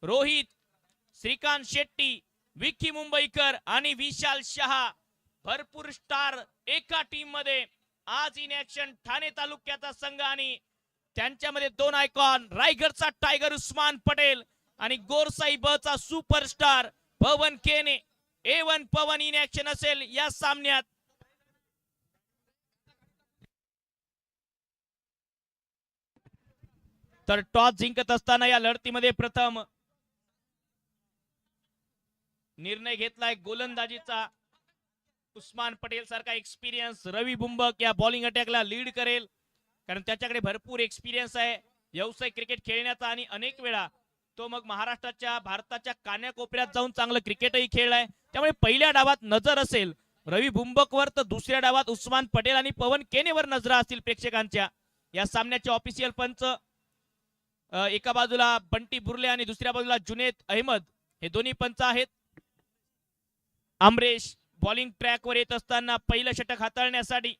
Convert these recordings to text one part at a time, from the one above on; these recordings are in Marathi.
रोहित, श्रीकांत शेट्टी, विकी मुंबईकर आणि विशाल शहा भरपूर स्टार एका टीम मध्ये आज इन ऍक्शन ठाणे तालुक्याचा संघ आणि त्यांच्यामध्ये दोन आयकॉन रायगडचा टायगर उस्मान पटेल आणि गोरसाई बचा सुपरस्टार पवन केने. A1 पवन इन ऍक्शन असेल या सामन्यात. तर टॉस जिंकत असताना या लढतीमध्ये प्रथम निर्णय घेतलाय गोलंदाजीचा. उस्मान पटेल सारखा एक्सपिरियन्स रवी बुंबक या बॉलिंग अटॅकला लीड करेल, कारण त्याच्याकडे भरपूर एक्सपिरियन्स आहे व्यावसायिक क्रिकेट खेळण्याचा आणि अनेक वेळा तो मग महाराष्ट्राच्या भारताच्या कान्याकोपऱ्यात जाऊन चांगलं क्रिकेटही खेळलाय. त्यामुळे पहिल्या डावात नजर असेल रवी बुंबकवर, तर दुसऱ्या डावात उस्मान पटेल आणि पवन केनेवर नजर असतील प्रेक्षकांच्या. या सामन्याचे ऑफिशियल पंच एका बाजूला बंटी बुर्ले आणि दुसऱ्या बाजूला जुनेद अहमद हे दोन्ही पंच आहेत. अमरेश बॉलिंग ट्रॅकवर येत असताना पहिलं षटक हाताळण्यासाठी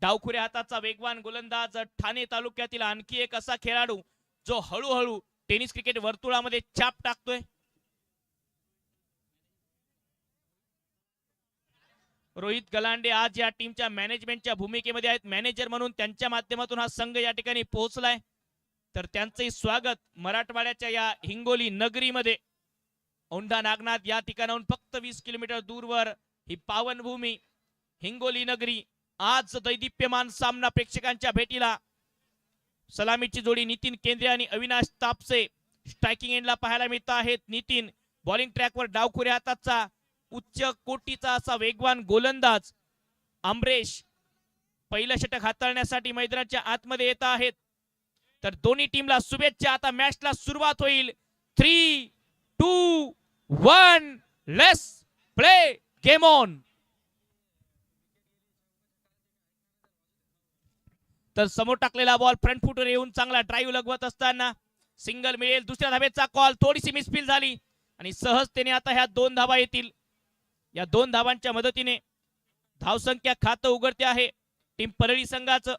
डावखुऱ्या हाताचा वेगवान गोलंदाज, ठाणे तालुक्यातील आणखी एक असा खेळाडू जो हळूहळू टेनिस क्रिकेट वर्तुळामध्ये छाप टाकतोय. रोहित गलांडे आज या टीमच्या मॅनेजमेंटच्या भूमिकेमध्ये आहेत. मॅनेजर म्हणून त्यांच्या माध्यमातून हा संघ या ठिकाणी पोहोचलाय, तर त्यांचंही स्वागत मराठवाड्याच्या या हिंगोली नगरीमध्ये. औंढा नागनाथ या ठिकाणाहून फक्त 20 किलोमीटर दूरवर ही पावनभूमी हिंगोली नगरी. आज दैदिप्यमान सामना प्रेक्षकांच्या भेटीला. सलामीची जोडी नितीन केंद्रे आणि अविनाश तापसे स्ट्रायकिंग एंडला पाहायला मिळत आहेत. नितीन बॉलिंग ट्रॅकवर डावखुऱ्या हाताचा उच्च कोटीचा असा वेगवान गोलंदाज. अमरेश पहिलं षटक हाताळण्यासाठी मैदानाच्या आतमध्ये येत आहेत. तर दोन्ही टीमला शुभेच्छा. आता मॅचला सुरुवात होईल. 3, 2, 1 लेट्स प्ले गेम ऑन. तर समोर टाकलेला बॉल फ्रंट फुटवर येऊन चांगला ड्राईव्ह लगवत असताना सिंगल मिळेल. दुसऱ्या धावेचा कॉल, थोडीशी मिसफील झाली आणि सहजतेने आता ह्या 2 धावा येतील. या 2 धावांच्या मदतीने धावसंख्या खातं उघडते आहे टीम परळी संघाचं.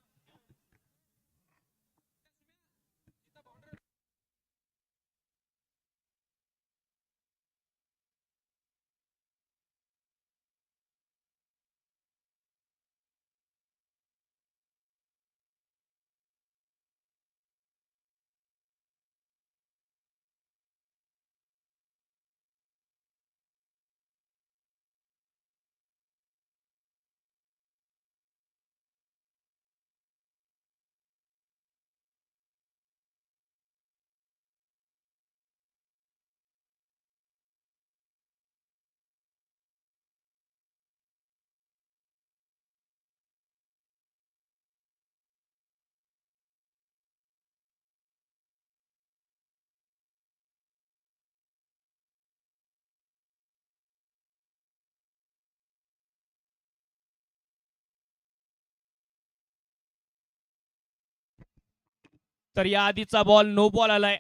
तर या आधीचा बॉल नो बॉल आलाय.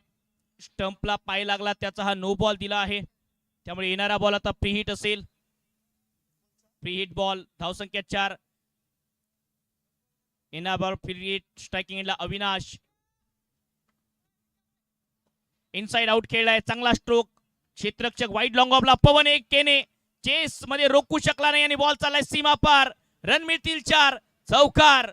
स्टंपला पाय लागला, त्याचा हा नो बॉल दिला आहे. त्यामुळे येणारा बॉल आता प्री हिट असेल. प्री हिट बॉल, धावसंख्या 4. येणारा बॉल प्री हिट. स्ट्रायकिंग एंडला अविनाश. इनसाइड आउट खेळलाय, चांगला स्ट्रोक. क्षेत्ररक्षक वाईड लॉंग ऑफला पवन एक केने चेस मध्ये रोखू शकला नाही आणि बॉल चाललाय सीमा पार. रन मिळतील 4. चौकार.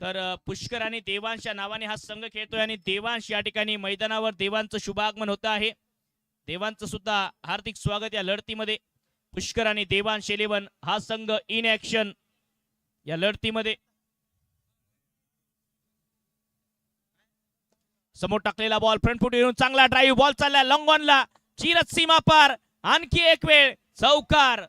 तर पुष्कर आणि देवांश या नावाने हा संघ खेळतोय आणि देवांश या ठिकाणी मैदानावर देवांचं शुभागमन होत आहे. देवांचं सुद्धा हार्दिक स्वागत या लढतीमध्ये. पुष्कर आणि देवांश 11 हा संघ इन ऍक्शन या लढतीमध्ये. समोर टाकलेला बॉल फ्रंट फुट येऊन चांगला ड्राईव्ह, बॉल चालला लॉंग ऑनला, चिरत सीमा पार. आणखी एक वेळ चौकार.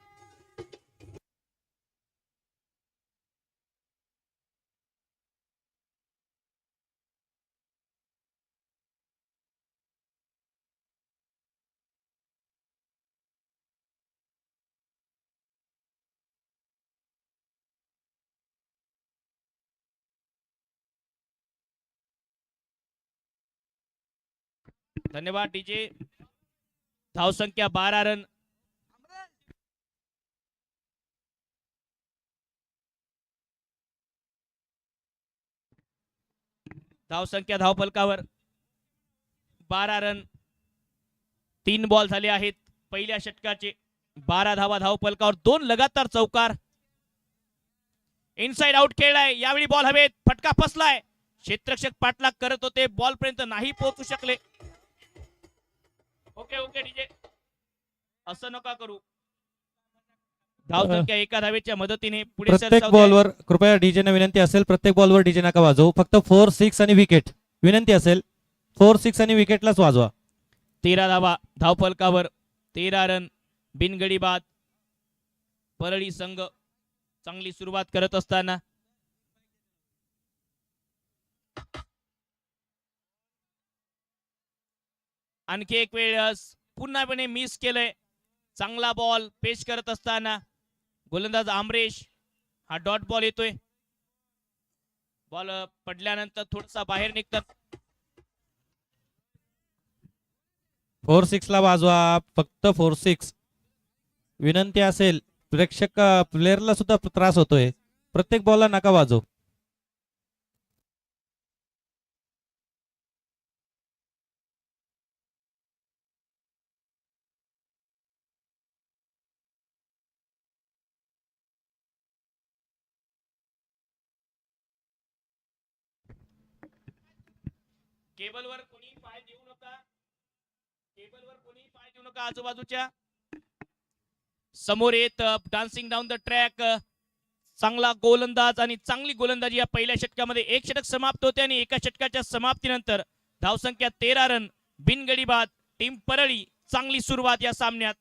धन्यवाद डीजे. धाव संख्या 12 रन. धाव संख्या धाव फलकावर 12 रन. 3 बॉल झाले आहेत पहिल्या षटकाचे. 12 धावा धाव फलकावर. 2 लगातार चौकार. इनसाइड आउट खेळलाय यावेळी. बॉल हवेत. फटका फसलाय. क्षेत्ररक्षक पाठलाग करत होते. बॉल पर्यंत नाही पोहोचू शकले. ओके ओके डीजे, असं नका करू. धाव संख्या 1 धावेच्या मदतीने पुढे प्रत्येक बॉलवर कृपया डीजे ने विनंती असेल, प्रत्येक बॉलवर डीजे नका वाजवू. फक्त 4, 6 आणि विकेट विनंती असेल. 4, 6 आणि विकेटलाच वाजवा. 13 धावा धाव फलकावर. 13 रन. बिनगडी बाद. परळी संघ चांगली सुरुवात करत असताना आणखी एक वेळेस पुन्हापणे मिस केलंय. चांगला बॉल पेश करत असताना गोलंदाज आमरेश. हा डॉट बॉल येतोय. बॉल पडल्यानंतर थोडासा बाहेर निघतात. 4, 6 ला वाजवा. फक्त 4, 6 विनंती असेल. प्रेक्षक प्लेअरला सुद्धा त्रास होतोय. प्रत्येक बॉलला नका वाजवू. केबलवर कोणी पाय देऊ नका. केबलवर कोणी पाय देऊ नका. आजूबाजूच्या समोर येत डान्सिंग डाऊन द ट्रॅक. चांगला गोलंदाज आणि चांगली गोलंदाजी या पहिल्या षटकामध्ये. एक षटक समाप्त होते आणि एका षटकाच्या समाप्तीनंतर धावसंख्या 13 रन. बिनगडी बाद. टीम परळी चांगली सुरुवात या सामन्यात.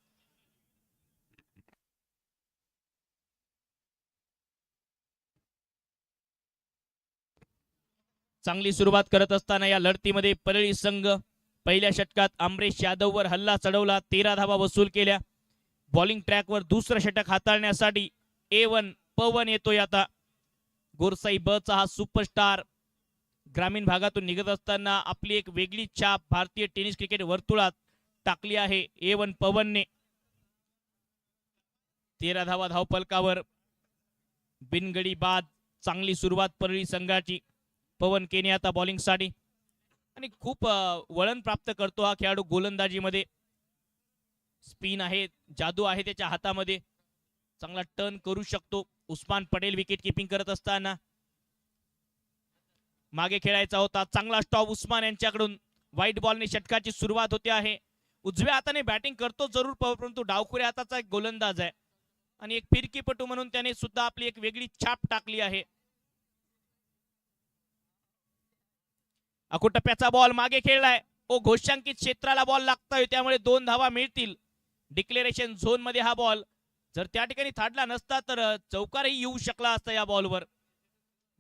चांगली सुरुवात करत असताना या लढतीमध्ये परळी संघ पहिल्या षटकात अमरेश यादववर हल्ला चढवला. 13 धावा वसूल केल्या. बॉलिंग ट्रॅकवर दुसरं षटक हाताळण्यासाठी A1 पवन येतोय आता. गोरसाई ब चा हा सुपरस्टार ग्रामीण भागातून निघत असताना आपली एक वेगळी छाप भारतीय टेनिस क्रिकेट वर्तुळात टाकली आहे A1 पवनने. 13 धावा धाव फलकावर. बिनगडी बाद. चांगली सुरुवात परळी संघाची. पवन केने आता बॉलिंग साठी आणि खूप वळण प्राप्त करतो हा खेळाडू गोलंदाजीमध्ये. स्पिन आहे, जादू आहे त्याच्या हातामध्ये. चांगला टर्न करू शकतो. उस्मान पटेल विकेट किपिंग करत असताना मागे खेळायचा होता. चांगला स्टॉप उस्मान यांच्याकडून. व्हाईट बॉलने षटकाची सुरुवात होते आहे. उजव्या हाताने बॅटिंग करतो जरूर परंतु डावखुऱ्या हाताचा एक गोलंदाज आहे आणि एक फिरकीपटू म्हणून त्याने सुद्धा आपली एक वेगळी छाप टाकली आहे. अकुटप्प्याचा बॉल मागे खेळलाय. घोषांकित क्षेत्राला बॉल लागतोय त्यामुळे 2 धावा मिळतील. डिक्लेरेशन झोन मध्ये हा बॉल जर त्या ठिकाणी थाडला नसता तर चौकारही येऊ शकला असता या बॉलवर.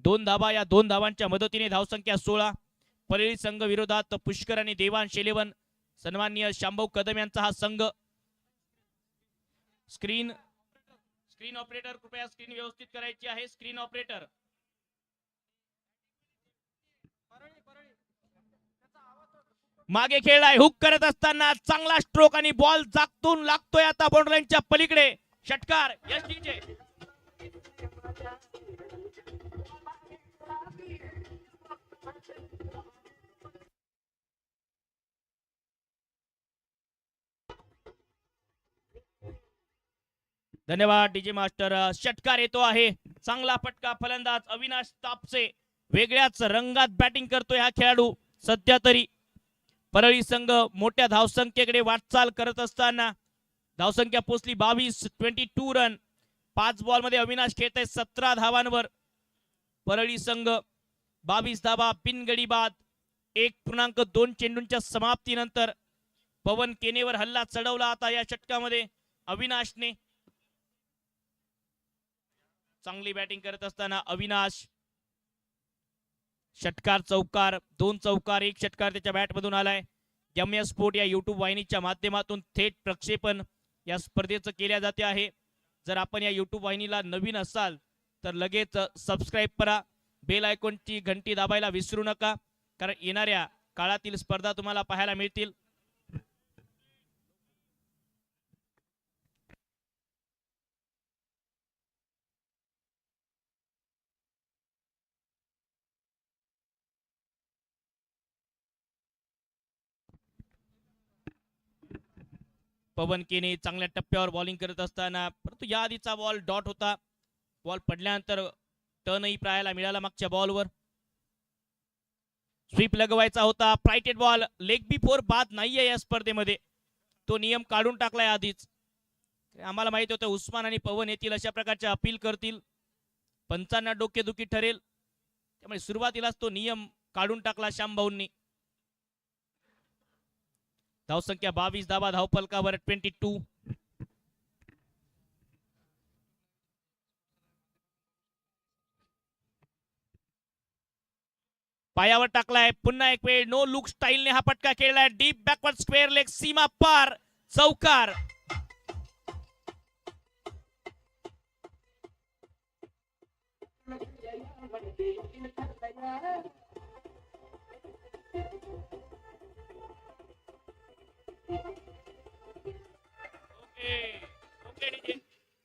2 धावा. या 2 धावांच्या मदतीने धावसंख्या 16. परळी संघ विरोधात पुष्कर आणि देवांश इलेव्हन. सन्माननीय शांभाऊ कदम यांचा हा संघ. स्क्रीन ऑपरेटर कृपया स्क्रीन व्यवस्थित करायची आहे. Screen operator. मागे खेळलाय. हुक करत असताना चांगला स्ट्रोक आणि बॉल जागतून लागतोय आता बाउंड्रीच्या पलीकडे. षटकार यशडीचे. धन्यवाद डीजे मास्टर. षटकार येतो आहे. चांगला फटका. फलंदाज अविनाश तापसे वेगळ्याच रंगात बॅटिंग करतोय हा खेळाडू सध्या तरी. परळी संघ मोठ्या धावसंख्येकडे वाटचाल करत असताना धावसंख्या पोहोचली 22. 22 रन. 5 बॉल मध्ये अविनाश खेळत 17 धावांवर. परळी संघ 22 धावा बिनगडी बाद. 1.2 चेंडूंच्या समाप्तीनंतर पवन केनेवर हल्ला चढवला आता या षटकामध्ये अविनाशने. चांगली बॅटिंग करत असताना अविनाश. षटकार चौकार. 2 चौकार 1 षटकार त्याच्या बॅट मधून आलाय. यम्य स्पोर्ट या युट्यूब वाहिनीच्या माध्यमातून थेट प्रक्षेपण या स्पर्धेचं केल्या जाते आहे. जर आपण या युट्यूब वाहिनीला नवीन असाल तर लगेच सबस्क्राईब करा. बेल आयकॉनची घंटी दाबायला विसरू नका कारण येणाऱ्या काळातील स्पर्धा तुम्हाला पाहायला मिळतील. पवन केने चांगल्या टप्प्यावर बॉलिंग करत असताना, परंतु या आधीचा बॉल डॉट होता. बॉल पडल्यानंतर टर्नही पाहायला मिळाला मागच्या बॉलवर. स्वीप लगवायचा होता. प्रायटेड बॉल, लेग बिफोर बाद नाहीये या स्पर्धेमध्ये, तो नियम काढून टाकलाय आधीच. आम्हाला माहित होतं उस्मान आणि पवन येतील अशा प्रकारचे अपील करतील, पंचांना डोकेदुखी ठरेल, त्यामुळे सुरुवातीलाच तो नियम काढून टाकला श्यामभाऊंनी. धावसंख्या 22 धावा धावफलकावर 22. पायावर टाकलाय पुन्हा एक वेळ. नो लुक स्टाईलने हा फटका खेळलाय. डीप बॅकवर्ड स्क्वेअर लेग, सीमा पार, चौकार.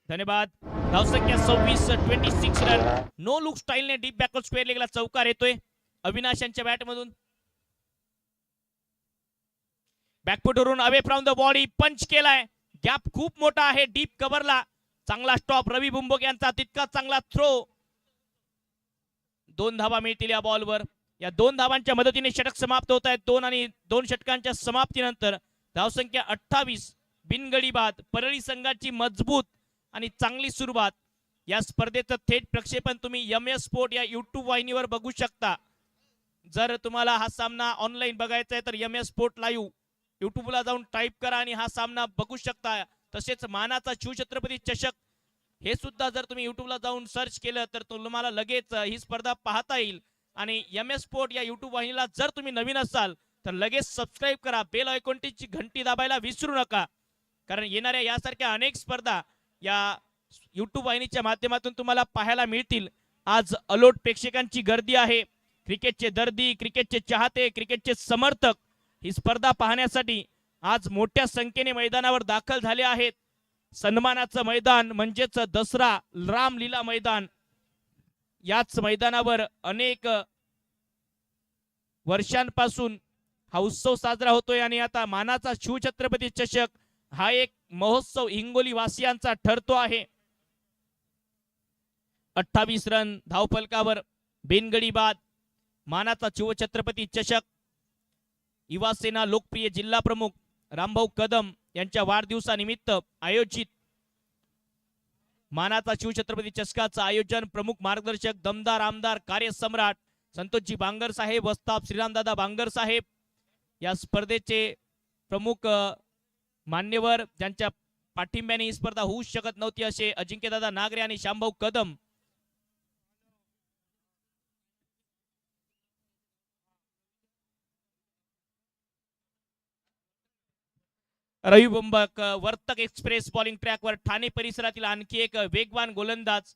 धन्यवाद. धावसंख्या 26 रन. नो लुक स्टाईलने डीप बॅकवर्ड स्क्वेअर लेगला चौकार येतोय अविनाश यांच्या बॅट मधून. बॅकफुटवरून अवे फ्रॉम द बॉडी पंच केलाय. गॅप खूप मोठा आहे डीप कव्हरला. चांगला स्टॉप रवी बुंबोक यांचा, तितका चांगला थ्रो. 2 धावा मिळतील या बॉलवर. या 2 धावांच्या मदतीने षटक समाप्त होत आहेत. 2 आणि 2 षटकांच्या समाप्तीनंतर धावसंख्या 28. बिनगडी बाद. परळी संघाची मजबूत आणि चांगली सुरुवात. या स्पर्धेचं थेट प्रक्षेपण तुम्ही MS स्पोर्ट या YouTube वाहिनीवर बघू शकता. जर तुम्हाला हा सामना ऑनलाईन बघायचा आहे तर MS स्पोर्ट लाईव्ह युट्यूबला जाऊन टाईप करा आणि हा सामना बघू शकता. तसेच मानाचा शिवछत्रपती चषक हे सुद्धा जर तुम्ही युट्यूबला जाऊन सर्च केलं तर तुम्हाला लगेच ही स्पर्धा पाहता येईल. आणि MS स्पोर्ट या युट्यूब वाहिनीला जर तुम्ही नवीन असाल तर लगेच सबस्क्राईब करा. बेल आयकॉनची घंटी दाबायला विसरू नका, कारण येणाऱ्या यासारख्या अनेक स्पर्धा या युट्यूब वाहिनीच्या माध्यमातून तुम्हाला पाहायला मिळतील. आज अलोट प्रेक्षकांची गर्दी आहे. क्रिकेटचे दर्दी, क्रिकेटचे चाहते, क्रिकेटचे समर्थक ही स्पर्धा पाहण्यासाठी आज मोठ्या संख्येने मैदानावर दाखल झाले आहेत. सन्मानाचं मैदान म्हणजेच दसरा रामलीला मैदान. याच मैदानावर अनेक वर्षांपासून हा उत्सव साजरा होतोय आणि आता मानाचा शिवछत्रपती चषक हा एक महोत्सव हिंगोली वासियांचा ठरतो आहे. 28 रन धावफलकावर बिनगडी बाद. मानाचा शिवछत्रपती चषक युवासेना लोकप्रिय जिल्हा प्रमुख रामभाऊ कदम यांच्या वाढदिवसानिमित्त आयोजित मानाचा शिवछत्रपती चषकाचं आयोजन प्रमुख मार्गदर्शक दमदार आमदार कार्यसम्राट संतोषजी बांगर साहेब, वस्ताद श्रीरामदादा बांगर साहेब. या स्पर्धेचे प्रमुख मान्यवर ज्यांच्या पाठिंब्याने ही स्पर्धा होऊ शकत नव्हती असे अजिंक्यदादा नागरे आणि श्यामभाऊ कदम. रवी बुंबक वर्तक एक्सप्रेस बॉलिंग ट्रॅकवर ठाणे परिसरातील आणखी एक वेगवान गोलंदाज.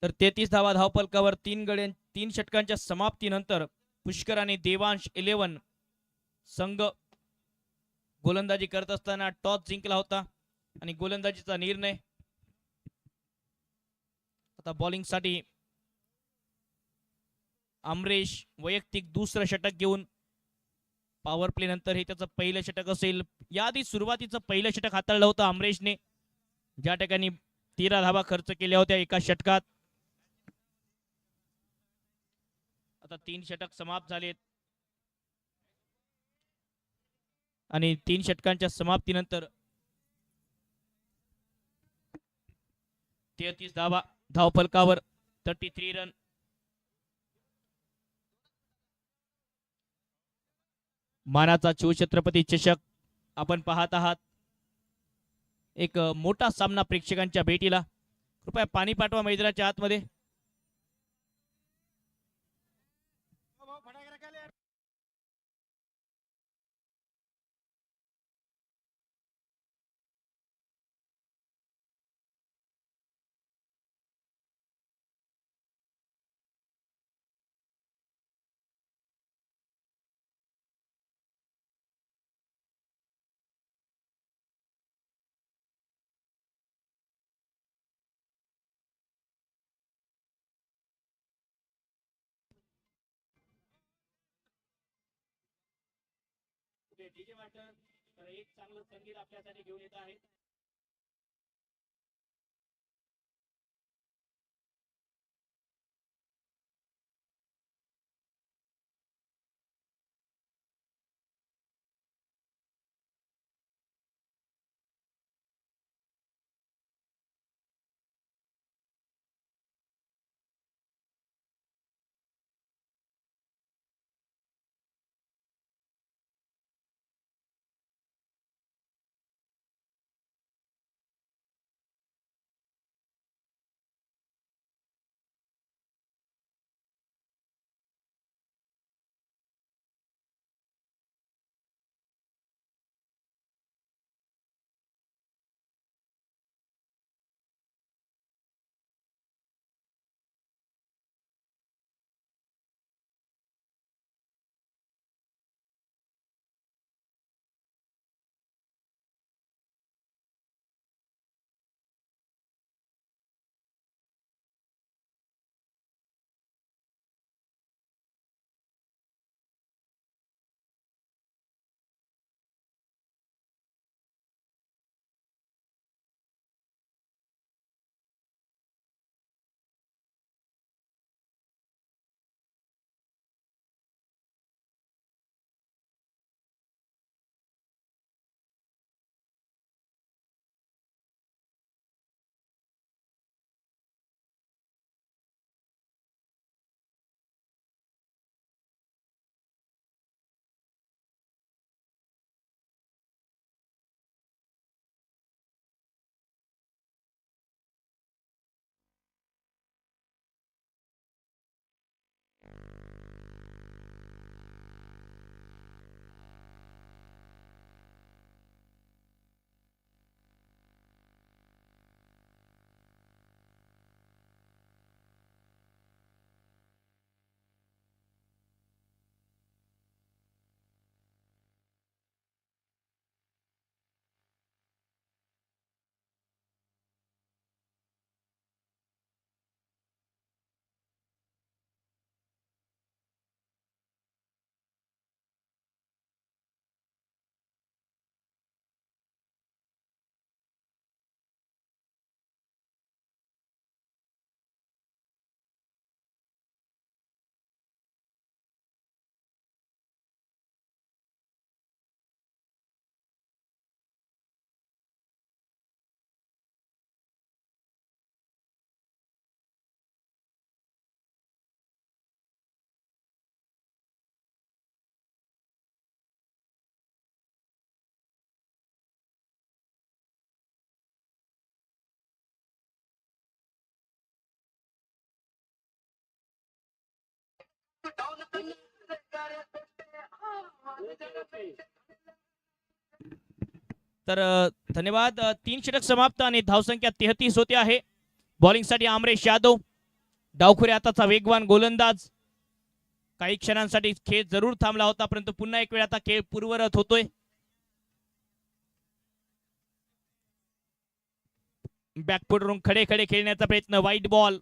तर 33 धावा धावफलकावर 3 षटकांच्या समाप्तीनंतर पुष्कर आणि देवांश 11 संघ गोलंदाजी करत असताना टॉस जिंकला होता आणि गोलंदाजीचा निर्णय. आता बॉलिंग साठी अमरेश वैयक्तिक दुसरं षटक घेऊन पॉवर प्ले नंतर हे त्याचं पहिलं षटक असेल. याआधी सुरुवातीचं पहिलं षटक हाताळलं होतं अमरेशने, ज्या ठिकाणी 13 धावा खर्च केल्या होत्या एका षटकात. आता 3 षटक समाप्त झालेत आणि 3 षटकांच्या समाप्तीनंतर 33 धावा धावफलकावर, 33 रन. मानाचा शिवछत्रपती चषक आपण पाहत आहात. एक मोठा सामना प्रेक्षकांच्या भेटीला. कृपया पाणी पाठवा मैदानाच्या आतमध्ये. डीजे मास्टर तर एक चांगलं संगीत आपल्यासाठी घेऊन येत आहे. तर धन्यवाद. 3 षटक समाप्त आणि धावसंख्या 33 होते आहे. बॉलिंगसाठी अमरेश यादव, डावखुरे आताचा वेगवान गोलंदाज. काही क्षणांसाठी खेळ जरूर थांबला होता, परंतु पुन्हा एक वेळ आता खेळ पूर्वरत होतोय. बॅकफुटवरून खडे खडे खेळण्याचा प्रयत्न. वाईट बॉल.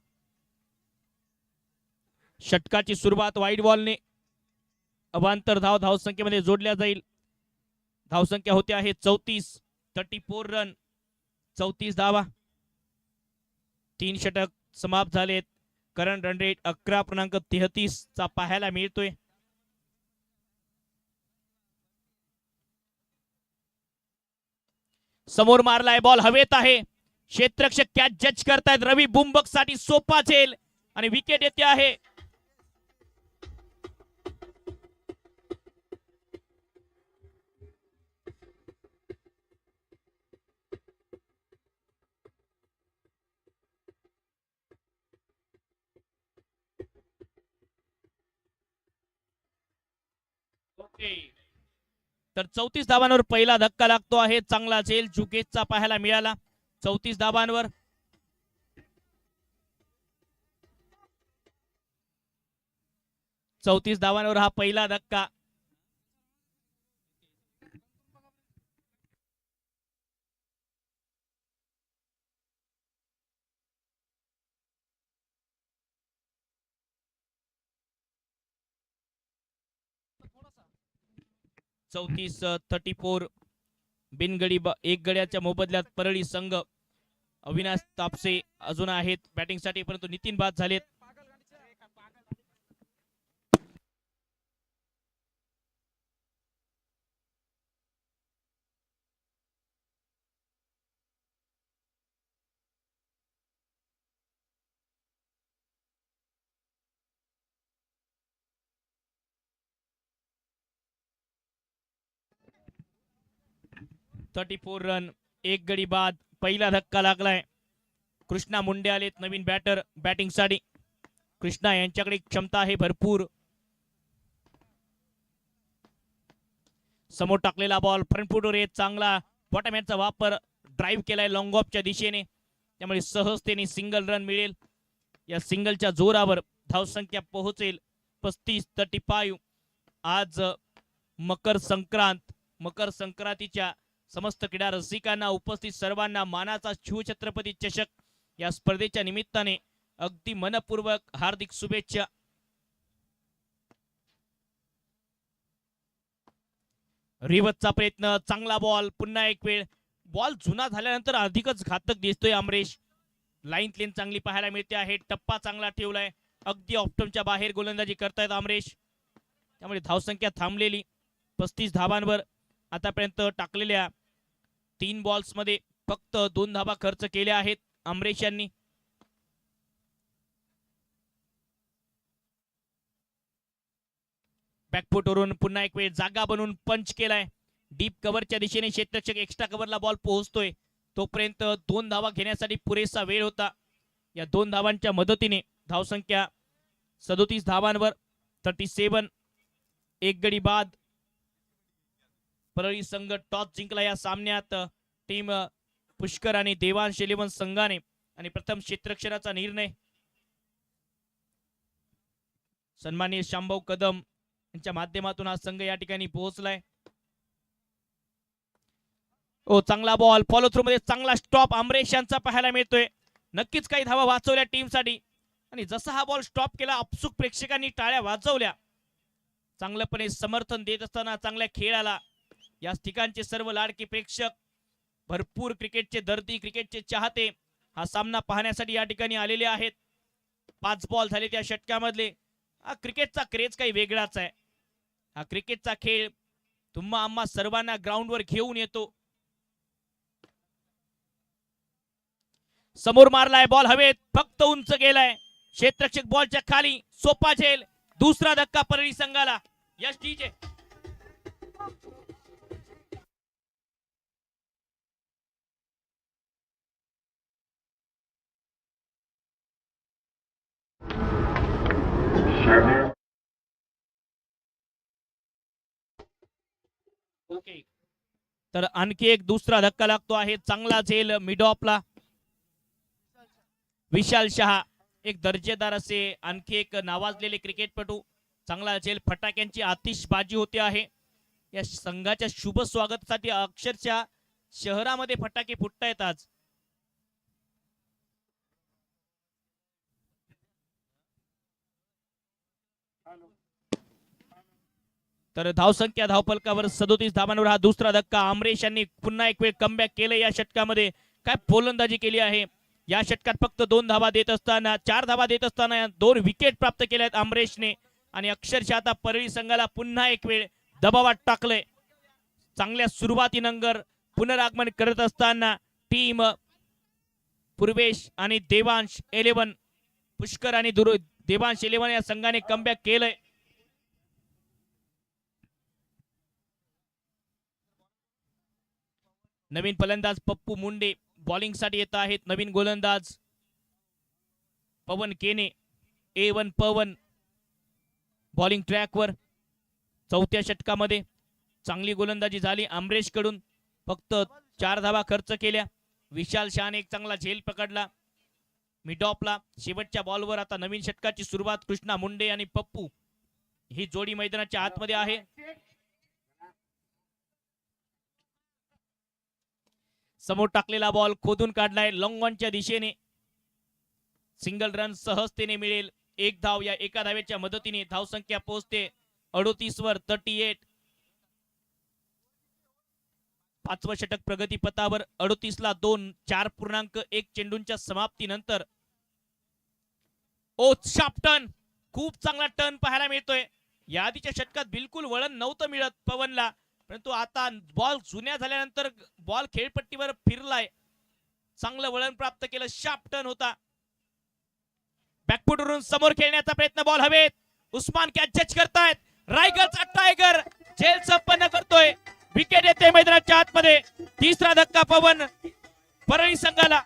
षटकाची सुरुवात वाईड बॉलने अवांतर धावसंख्येमध्ये जोडल्या जाईल. धावसंख्या होते आहे 34 रन, 34 धावा. 3 षटक समाप्त झालेत. करंट रन रेट 11.33 चा पाहायला मिळतोय. समोर मारलाय बॉल हवेत आहे. क्षेत्ररक्षक कॅच जज करतायत. रवी बुमबक साठी सोपा झेल आणि विकेट येते आहे. तर 34 धावांवर पहिला धक्का लागतो आहे. चांगला झेल जुकेशचा पाहायला मिळाला. 34 धावांवर हा पहिला धक्का. चौतीस 34 बिनगडी एक गड्याच्या मोबदल्यात परळी संघ. अविनाश तापसे अजून आहेत बॅटिंग साठी, परंतु नितीन बाद झालेत. रन, एक गडी बाद. पहिला धक्का लागलाय. कृष्णा मुंडे आलेत नवीन बॅटर बॅटिंग साठी. कृष्णा यांच्याकडे क्षमता आहे भरपूर. समोर टाकलेला बॉल फ्रंट फुटवर येत चांगला बॉटम हॅटचा वापर. ड्राईव्ह केलाय लॉंग ऑफच्या दिशेने, त्यामुळे सहजतेने सिंगल रन मिळेल. या सिंगलच्या जोरावर धावसंख्या पोहोचेल 35-35. आज मकर संक्रांतीच्या समस्त क्रीडा रसिकांना, उपस्थित सर्वांना मानाचा शिवछत्रपती चषक या स्पर्धेच्या निमित्ताने अगदी मनपूर्वक हार्दिक शुभेच्छा. रिवतचा प्रयत्न, चांगला बॉल. पुन्हा एक वेळ बॉल जुना झाल्यानंतर अधिकच घातक दिसतोय अमरेश. लाईन क्लीन चांगली पाहायला मिळते आहे. टप्पा चांगला ठेवलाय. अगदी ऑप्टमच्या बाहेर गोलंदाजी करतायत अमरेश, त्यामुळे धावसंख्या थांबलेली 35 धावांवर. आतापर्यंत टाकलेल्या 3 बॉल्स मध्ये फक्त 2 धावा खर्च केल्या आहेत अमरेश यांनी. बॅकफुटवरून पुन्हा एक वेळ जागा बनवून पंच केलाय. डीप कव्हरच्या दिशेने क्षेत्ररक्षक एक्स्ट्रा कव्हरला बॉल पोहोचतोय, तोपर्यंत 2 धावा घेण्यासाठी पुरेसा वेळ होता. या 2 धावांच्या मदतीने धावसंख्या 37 धावांवर. 37, एक गडी बाद. परळी संघ टॉस जिंकला या सामन्यात. टीम पुष्कर आणि देवांश 11 संघाने, आणि प्रथम क्षेत्ररक्षणाचा निर्णय सन्माननीय शांभाऊ कदम यांच्या माध्यमातून हा संघ या ठिकाणी पोहोचलाय. चांगला बॉल फॉलो थ्रू मध्ये चांगला स्टॉप अमरेश यांचा पाहायला मिळतोय. नक्कीच काही धावा वाचवल्या टीमसाठी, आणि जसा हा बॉल स्टॉप केला अपसुक प्रेक्षकांनी टाळ्या वाजवल्या. चांगल्यापणे समर्थन देत असताना चांगल्या खेळाला या ठिकाणचे सर्व लाडके प्रेक्षक, भरपूर क्रिकेटचे दर्दी, क्रिकेटचे चाहते हा सामना पाहण्यासाठी या ठिकाणी आलेले आहेत. 5 बॉल झाले त्या षटकामधले. हा क्रिकेटचा क्रेज काही वेगळाच आहे. हा क्रिकेटचा खेळ तुम्हा आम्हा सर्वांना ग्राउंडवर घेऊन येतो. समोर मारलाय बॉल हवेत, फक्त उंच गेलाय. क्षेत्ररक्षक बॉलच्या खाली, सोपा झेल. दुसरा धक्का परळी संघाला. यश डीजे ओके. तर आणखी एक दुसरा धक्का लागतो आहे. चांगला झेल मिड ऑफला. विशाल शहा एक दर्जेदार असे आणखी एक नावाजलेले क्रिकेटपटू. चांगला झेल, फटाक्यांची आतिषबाजी होते आहे. या संघाच्या शुभ स्वागतासाठी अक्षरशः शहरामध्ये फटाके फुटतायत आज. तर धावसंख्या धावफलकावर 37 धावांवर हा दुसरा धक्का. अमरेश यांनी पुन्हा एक वेळ कमबॅक केलं या षटकामध्ये. काय फलंदाजी केली आहे या षटकात. फक्त 2 धावा देत असताना 4 धावा देत असताना 2 विकेट प्राप्त केल्या आहेत अमरेशने. आणि अक्षरशः आता परळी संघाला पुन्हा एक वेळ दबावात टाकलंय. चांगल्या सुरुवातीनंतर पुनरागमन करत असताना टीम पूर्वेश आणि देवांश 11 पुष्कर आणि देवांश 11 या संघाने कमबॅक केलंय. नवीन फलंदाज पप्पू मुंडे बॉलिंग साठी येत आहेत. नवीन गोलंदाज पवन केने. A1 पवन बॉलिंग ट्रॅकवर. चौथ्या षटकामध्ये चांगली गोलंदाजी झाली अमरेश कडून. फक्त 4 धावा खर्च केल्या. विशाल शहाने एक चांगला झेल पकडला मिडॉपला. शेवटच्या बॉलवर आता नवीन षटकाची सुरुवात. कृष्णा मुंडे आणि पप्पू ही जोडी मैदानाच्या आतमध्ये आहे. समोर टाकलेला बॉल खोदून काढलाय लॉंग ऑनच्या दिशेने. सिंगल रन सहजतेने मिळेल. 1 धाव या एका धावेच्या मदतीने धावसंख्या पोहोचते 38 वर 38. 5वं षटक प्रगतीपथावर. 38 ला 2. 4.1 चेंडूंच्या समाप्तीनंतर शार्प टर्न. खूप चांगला टर्न पाहायला मिळतोय. या आधीच्या षटकात बिलकुल वळण नव्हतं मिळत पवनला, परंतु आता बॉल जुन्या झाल्यानंतर बॉल खेळपट्टीवर फिरलाय. चांगलं वळण प्राप्त केलं. शार्प टर्न होता. बॅकफुटवरून समोर खेळण्याचा प्रयत्न. बॉल हवेत. उस्मान कॅच जज करतायत. रायगडचा टायगर झेल संपन्न करतोय. विकेट येते मैदानाच्या आतमध्ये. तिसरा धक्का पवन परळी संघाला.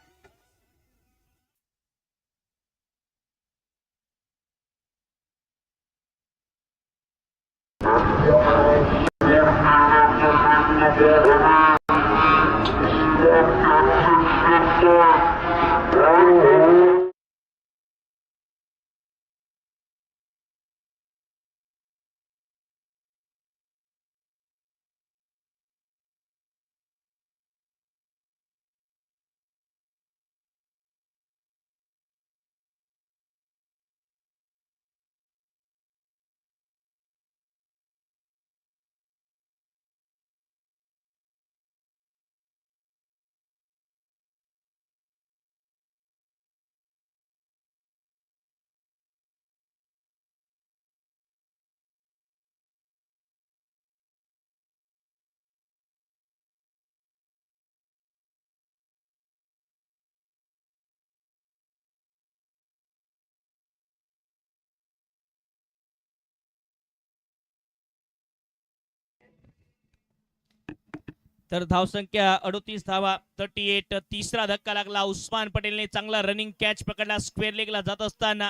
तर धावसंख्या 38 धावा 38. तिसरा धक्का लागला. उस्मान पटेलने चांगला रनिंग कॅच पकडला स्क्वेअर लेगला जात असताना.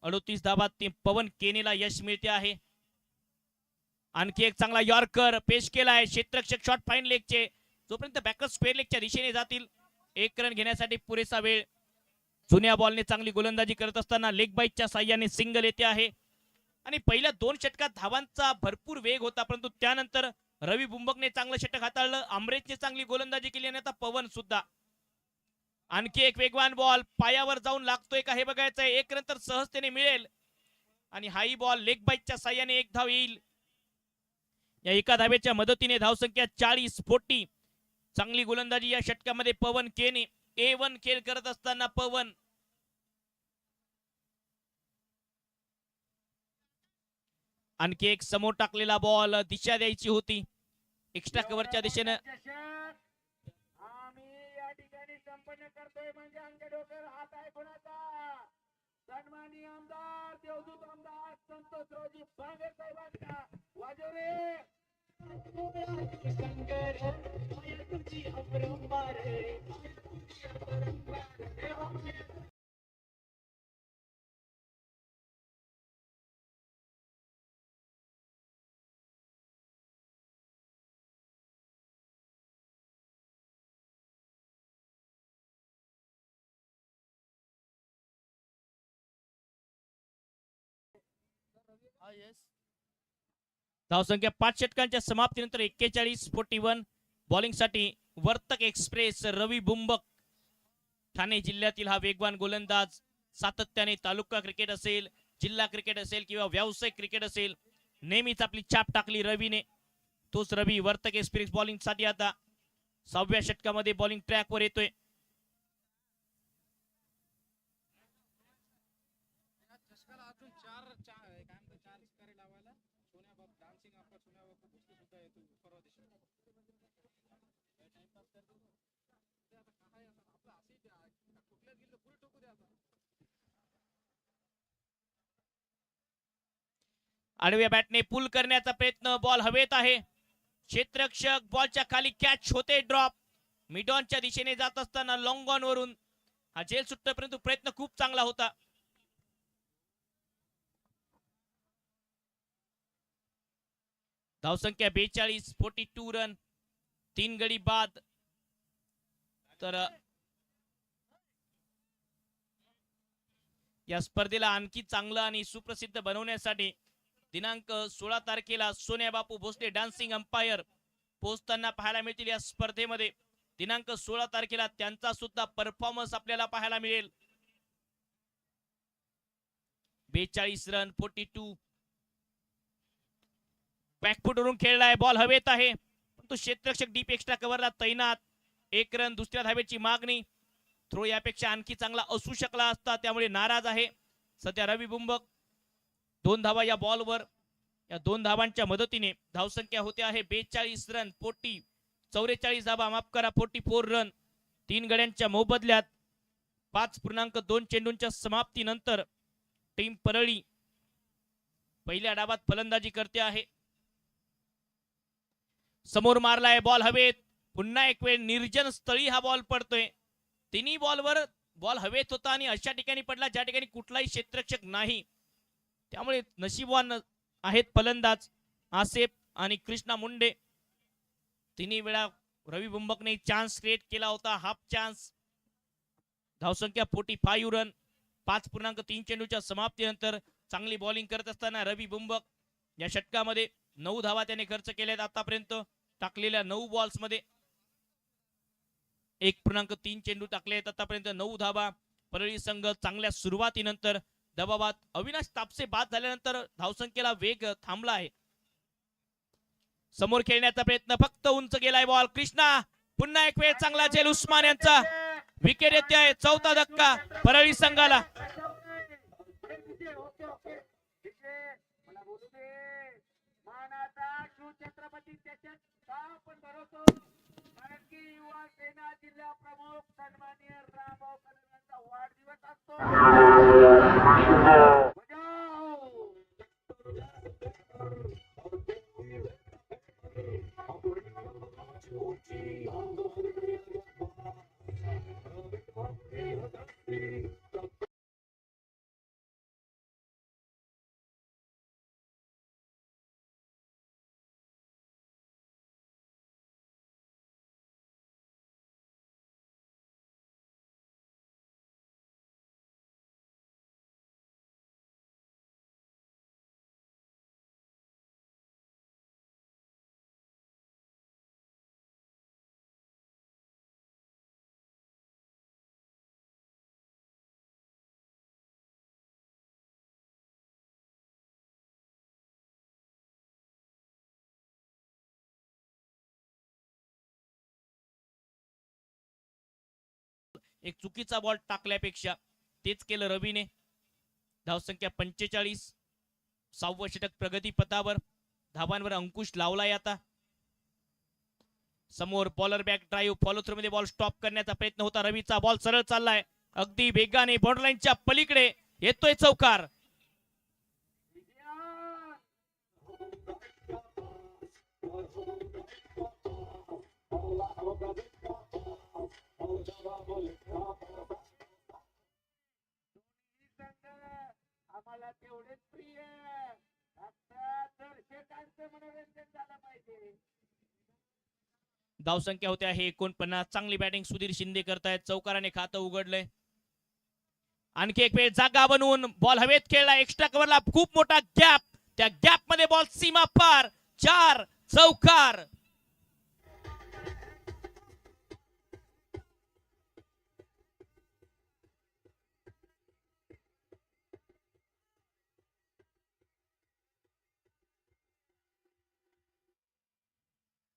38 धावात ते पवन केनेला यश मिळते आहे. आणखी एक चांगला यॉर्कर पेश केलाय. क्षेत्ररक्षक शॉट फाईन लेगचे. जोपर्यंत बॅकर स्क्वेअर लेगच्या दिशेने जातील 1 रन घेण्यासाठी पुरेसा वेळ. जुन्या बॉलने चांगली गोलंदाजी करत असताना लेग बाईटच्या साह्याने सिंगल येते आहे. आणि पहिल्या 2 षटकात धावांचा भरपूर वेग होता, परंतु त्यानंतर रवी बुंबकने चांगलं षटक हाताळलं. अमरेशने चांगली गोलंदाजी केली आणि आता पवन सुद्धा. आणखी एक वेगवान बॉल पायावर जाऊन लागतोय का हे बघायचंय. 1 रन तर सहजतेने मिळेल आणि हाई बॉल लेग बाईटच्या साह्याने 1 धाव येईल. या एका धावेच्या मदतीने धावसंख्या 40-40. चांगली गोलंदाजी या षटकामध्ये पवन केने. A1 खेळ करत असताना पवन. आणखी एक समोर टाकलेला बॉल दिशा द्यायची होती एक्स्ट्रा कव्हरच्या दिशेने. आम्ही या ठिकाणी संपन्न करतोय म्हणजे आमच्या डोक्यावर हात आहे कोणाचा. सन्माननीय आमदार देवदूत आमदार संतोषरावजी बांगर साहेबांचा वाजवणे. धावसंख्या 5 षटकांच्या समाप्तीनंतर 41-41. बॉलिंग साठी वर्तक एक्सप्रेस रवी बुंबक. ठाणे जिल्ह्यातील हा वेगवान गोलंदाज. सातत्याने तालुका क्रिकेट असेल जिल्हा क्रिकेट असेल किंवा व्यावसायिक क्रिकेट असेल, नेहमीच आपली छाप टाकली रवीने. तोच रवी वर्तक एक्सपिरियन्स बॉलिंग साठी आता 6व्या षटकामध्ये बॉलिंग ट्रॅक वर येतोय. आडव्या बॅटने पुल करण्याचा प्रयत्न, बॉल हवेत आहे. क्षेत्ररक्षक बॉलच्या खाली कॅच होते, ड्रॉप. मिडॉनच्या दिशेने जात असताना लॉंग ऑन वरून हा झेल सुटण्यापर्यंत प्रयत्न खूप चांगला होता. धावसंख्या 42, 42 रन, 3 गडी बाद. तर या स्पर्धेला आणखी चांगलं आणि सुप्रसिद्ध बनवण्यासाठी दिनांक 16 तारखेला सोन्या बापू भोसले डान्सिंग अंपायर पोहोचताना पाहायला मिळतील. या स्पर्धेमध्ये दिनांक 16 तारखेला त्यांचा सुद्धा परफॉर्मन्स आपल्याला पाहायला मिळेल. 42 रन, 42. बॅकफुट वरून खेळलाय, बॉल हवेत आहे, परंतु क्षेत्ररक्षक डीप एक्स्ट्रा कव्हरला तैनात. 1 रन, दुसऱ्या धावेची मागणी. थ्रो यापेक्षा आणखी चांगला असू शकला असता, त्यामुळे नाराज आहे सध्या रवी बुंबक. 2 धावा या बॉलवर. या 2 धावांच्या मदतीने धावसंख्या होते आहे 42 रन, 44 धावा, माफ करा, 44 रन. 3 गड्यांच्या मोबदल्यात 5.2 चेंडूंच्या समाप्तीनंतर टीम परळी पहिल्या डावात फलंदाजी करते आहे. समोर मारलाय, बॉल हवेत. पुन्हा एक वेळ निर्जन स्थळी हा बॉल पडतोय. तिन्ही बॉलवर बॉल हवेत होता आणि अशा ठिकाणी पडला ज्या ठिकाणी कुठलाही क्षेत्ररक्षक नाही. त्यामुळे नशीबवान आहेत फलंदाज आसेफ आणि कृष्णा मुंडे. तिन्ही वेळा रवी बुंबकने चान्स क्रिएट केला होता, हाफ चान्स. धावसंख्या 45 रन, 5.3 चेंडूच्या समाप्तीनंतर चांगली बॉलिंग करत असताना रवी बुंबक या षटकामध्ये 9 धावा त्याने खर्च केल्यात आतापर्यंत. टाकलेल्या 9 बॉल्स मध्ये 1.3 चेंडू टाकले आहेत आतापर्यंत, 9 धावा. परळी संघ चांगल्या सुरुवातीनंतर दबावात. अविनाश तापसे बाद झाल्यानंतर धावसंख्येला वेग थांबला आहे. समोर खेळण्याचा प्रयत्न, फक्त उंच गेलाय बॉल. कृष्णा पुन्हा एक वेळ चांगला झेल उस्मान यांचा. विकेट येते आहे, 4था धक्का परळी संघाला. मला बोलू दे, मानाचा शिवछत्रपती त्याच्यात का पण भरोसा, कारण की युवा सेना जिल्हा प्रमुख सन्माननीय रामभाऊ कदम यांचा वाढदिवस असतो. एक चुकीचा बॉल टाकल्यापेक्षा तेच केलं रवीने. धावसंख्या 45, 6वं षटक प्रगती पथावर. धावांवर अंकुश लावलाय आता. समोर bowler back drive, follow through मध्ये बॉल स्टॉप करण्याचा प्रयत्न होता. रवीचा बॉल सरळ चाललाय, अगदी वेगाने बॉर्डरलाईनच्या पलीकडे येतोय चौकार. आम्हाला तेवढेच प्रिय, आता दर्शकांचं मनोरंजन झालं पाहिजे. धावसंख्या होते आहे 49. चांगली बॅटिंग सुधीर शिंदे करतायत. चौकाराने खातं उघडलंय. आणखी एक वेळ जागा बनवून बॉल हवेत खेळला, एक्स्ट्रा कव्हरला खूप मोठा गॅप. त्या गॅप मध्ये बॉल सीमा पार. 4 चौकार.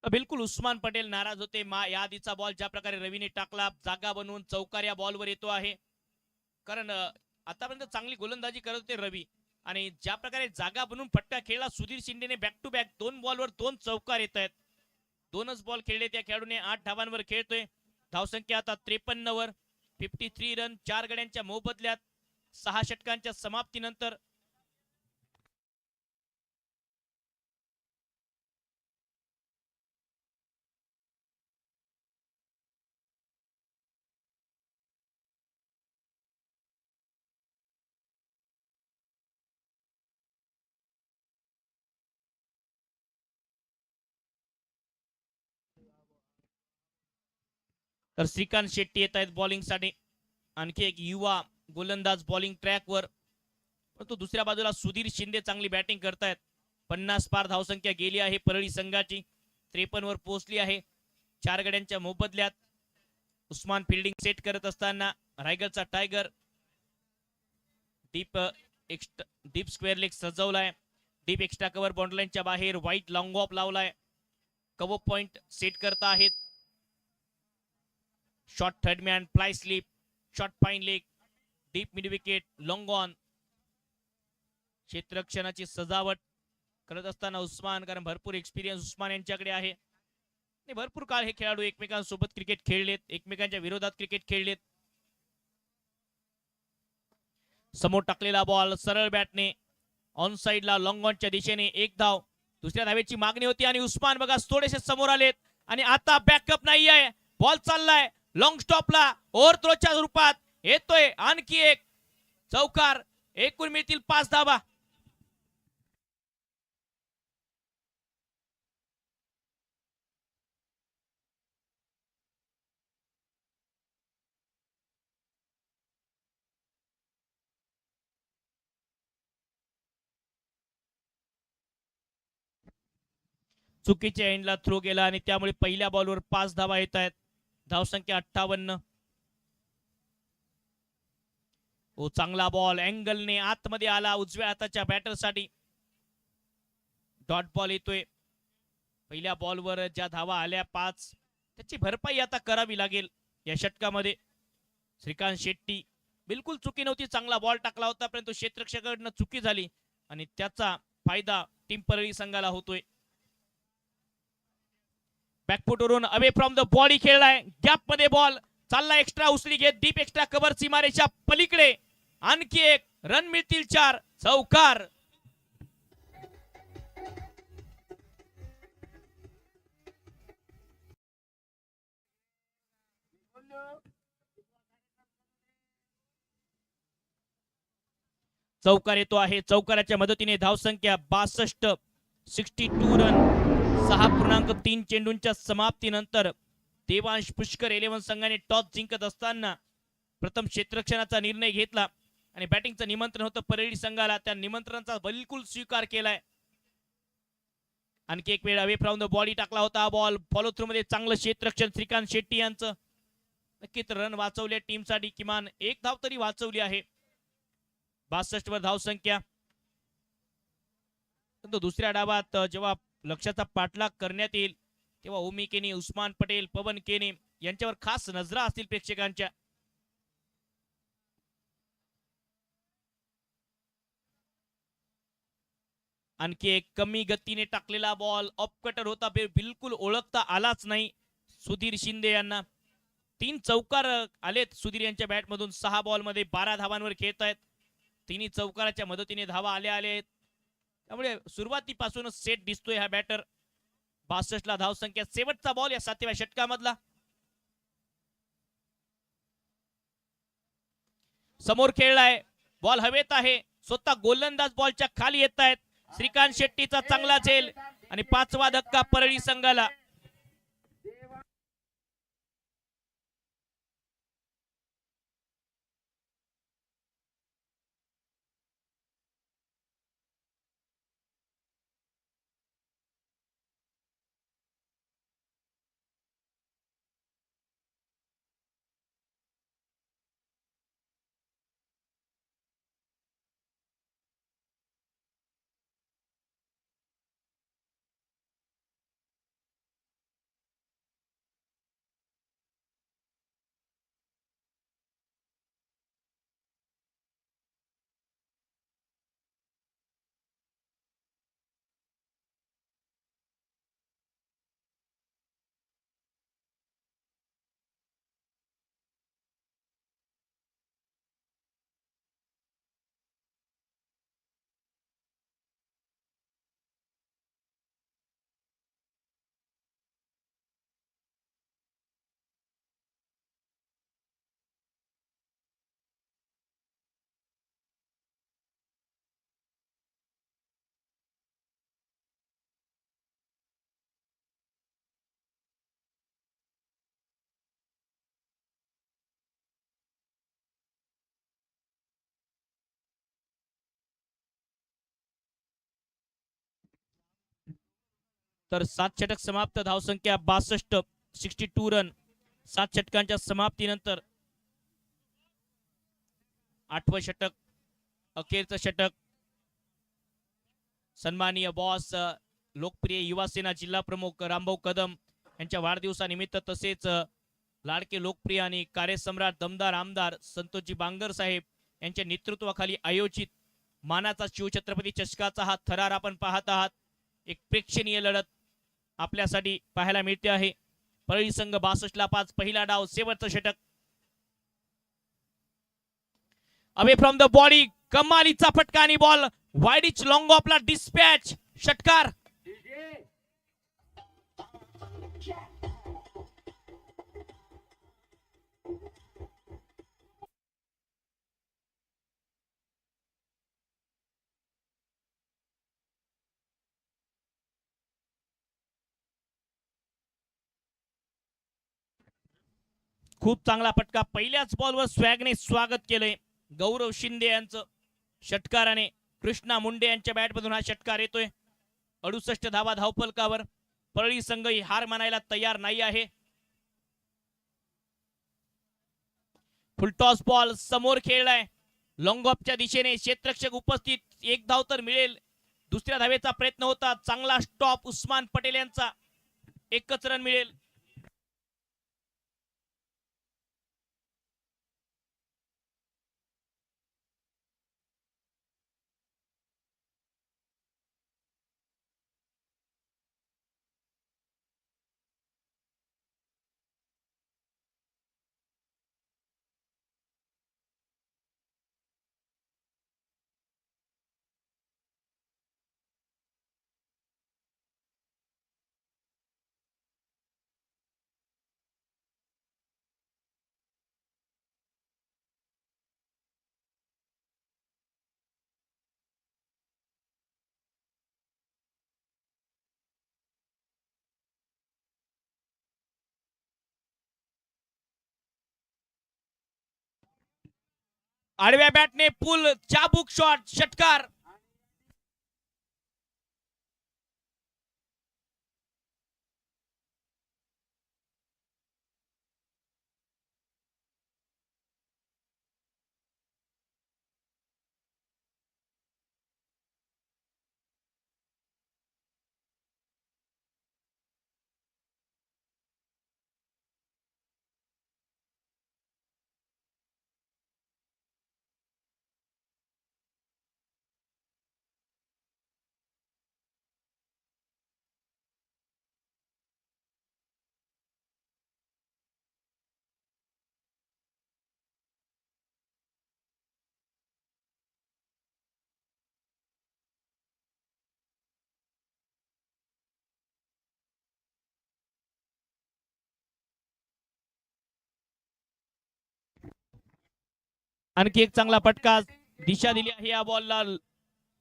बिलकुल उस्मान पटेल नाराज होते. या आधीचा बॉल ज्या प्रकारे रवीने टाकला, जागा बनवून चौकार या बॉलवर येतो आहे. कारण आतापर्यंत चांगली गोलंदाजी करत होते रवी, आणि ज्या प्रकारे जागा बनवून फटका खेळला सुधीर शिंदेने बॅक टू बॅक 2 बॉलवर 2 चौकार येत आहेत. 2च बॉल खेळले त्या खेळाडूने, 8 धावांवर खेळतोय. धावसंख्या आता 53 वर. 53 रन 4 गड्यांच्या मोबदल्यात 6 षटकांच्या समाप्तीनंतर. तर श्रीकांत शेट्टी येत आहेत बॉलिंगसाठी. आणखी एक युवा गोलंदाज बॉलिंग ट्रॅकवर. परंतु दुसऱ्या बाजूला सुधीर शिंदे चांगली बॅटिंग करतायत. 50 पार धावसंख्या गेली आहे परळी संघाची. 53 वर पोहोचली आहे 4 गड्यांच्या मोबदल्यात. उस्मान फिल्डिंग सेट करत असताना रायगडचा टायगर डीप स्क्वेअर लेग सजवलाय. डीप एक्स्ट्रा कव्हर बाउंड्रीलाईनच्या बाहेर व्हाईट लॉंग ऑफ लावलाय. कव्हर पॉइंट सेट करता आहेत. Short third man, fly slip, short fine leg, deep mid wicket, long on. क्षेत्ररक्षणाची सजावट करत असताना उस्मान, कारण भरपूर एक्सपिरियन्स उस्मान यांच्याकडे आहे. भरपूर काळ हे खेळाडू एकमेकांसोबत क्रिकेट खेळलेत, एकमेकांच्या विरोधात क्रिकेट खेळलेत. समोर टाकलेला बॉल सरळ बॅटने ऑन साइडला लॉंग ऑनच्या दिशेने. 1 धाव. दुसऱ्या धावेची मागणी होती आणि उस्मान बघा थोडेसे समोर आलेत आणि आता बॅकअप नाही आहे. बॉल चाललाय लॉंग स्टॉपला, ओव्हर थ्रोच्या रूपात येतोय. आणखी एक चौकार. एकूण मिळतील 5 धावा. चुकीच्या एंडला थ्रो गेला आणि त्यामुळे पहिल्या बॉलवर 5 धावा येत आहेत. धावसंख्या 58. चांगला बॉल अँगलने आतमध्ये आला उजव्या हाताच्या बॅटरसाठी. डॉट बॉल येतोय. पहिल्या बॉलवर ज्या धावा आल्या 5, त्याची भरपाई आता करावी लागेल या षटकामध्ये. श्रीकांत शेट्टी बिलकुल चुकी नव्हती, चांगला बॉल टाकला होता, परंतु क्षेत्ररक्षकाकडनं चुकी झाली आणि त्याचा फायदा टीम परळी संघाला होतोय. बॅकफुटवरून अवे फ्रॉम द बॉडी खेळलाय. गॅप मध्ये बॉल चालला, एक्स्ट्रा उचली घेत डीप एक्स्ट्रा कव्हर सीमारेच्या पलीकडे. आणखी एक रन मिळतील 4. चौकार. चौकार येतो आहे. चौकाराच्या मदतीने धावसंख्या 62. 62 रन 6.3 चेंडूंच्या समाप्तीनंतर देवांश पुष्कर 11 संघाने टॉस जिंकत असताना प्रथम क्षेत्ररक्षणाचा निर्णय घेतला आणि बॅटिंगचं निमंत्रण होतं परळी संघाला. त्या निमंत्रणाचा बिलकुल स्वीकार केलाय. आणखी एक वेळ अवे फ्रॉम द बॉडी टाकला होता बॉल. फॉलो थ्रू मध्ये चांगलं क्षेत्ररक्षण श्रीकांत शेट्टी यांचं. नक्कीच रन वाचवले टीमसाठी, किमान 1 धाव तरी वाचवली आहे. 62 वर धावसंख्या. दुसऱ्या डावात जेव्हा लक्ष्याचा पाठलाग करण्यात येईल तेव्हा ओमी केनी, उस्मान पटेल, पवन केनी यांच्यावर खास नजरा असतील प्रेक्षकांच्या. आणखी एक कमी गतीने टाकलेला बॉल ऑफ कटर होता, बिलकुल ओळखता आलाच नाही सुधीर शिंदे यांना. 3 चौकार आलेत सुधीर यांच्या बॅट मधून. 6 बॉल मध्ये 12 धावांवर खेळत आहेत. 3 चौकाराच्या मदतीने धावा आल्या आहेत. त्यामुळे सुरुवातीपासूनच सेट दिसतोय हा बॅटर. 62 ला धावसंख्या. शेवटचा बॉल या 7व्या षटकामधला. समोर खेळलाय बॉल हवेत आहे. स्वतः गोलंदाज बॉलच्या खाली येत आहेत. श्रीकांत शेट्टीचा चांगला झेल आणि 5वा धक्का परळी संघाला. तर 7 षटक समाप्त, धावसंख्या 62, 62 रन 7 षटकांच्या समाप्तीनंतर. 8वं षटक, अखेरचं षटक. सन्माननीय बॉस, लोकप्रिय युवा सेना जिल्हा प्रमुख रामभाऊ कदम यांच्या वाढदिवसानिमित्त, तसेच लाडके लोकप्रिय आणि कार्यसम्राट दमदार आमदार संतोषजी बांगर साहेब यांच्या नेतृत्वाखाली आयोजित मानाचा शिवछत्रपती चषकाचा हा थरार आपण पाहत आहात. एक प्रेक्षणीय लढत आपल्यासाठी पाहायला मिळते आहे. परळी संघ 62 ला 5, पहिला डाव, शेवटचं षटक. अवे फ्रॉम द बॉडी, कमालीचा फटका आणि बॉल वाईडिच लॉंग ऑफला डिस्पॅच. षटकार. डीजे खूप चांगला फटका, पहिल्याच बॉलवर स्वॅगने स्वागत केलंय गौरव शिंदे यांचं षटकाराने. कृष्णा मुंडे यांच्या बॅटमधून हा षटकार येतोय. 68 धावा धावफलकावर. परळी संघ ही हार मानायला तयार नाही आहे. फुलटॉस बॉल समोर खेळलाय लॉंग ऑफच्या दिशेने, क्षेत्ररक्षक उपस्थित. एक धाव तर मिळेल. दुसऱ्या धावेचा प्रयत्न होता, चांगला स्टॉप उस्मान पटेल यांचा. एकच रन मिळेल. आडव्या बॅटने पुल चाबुक शॉट. षटकार. आणखी एक चांगला फटका, दिशा दिली आहे या बॉलला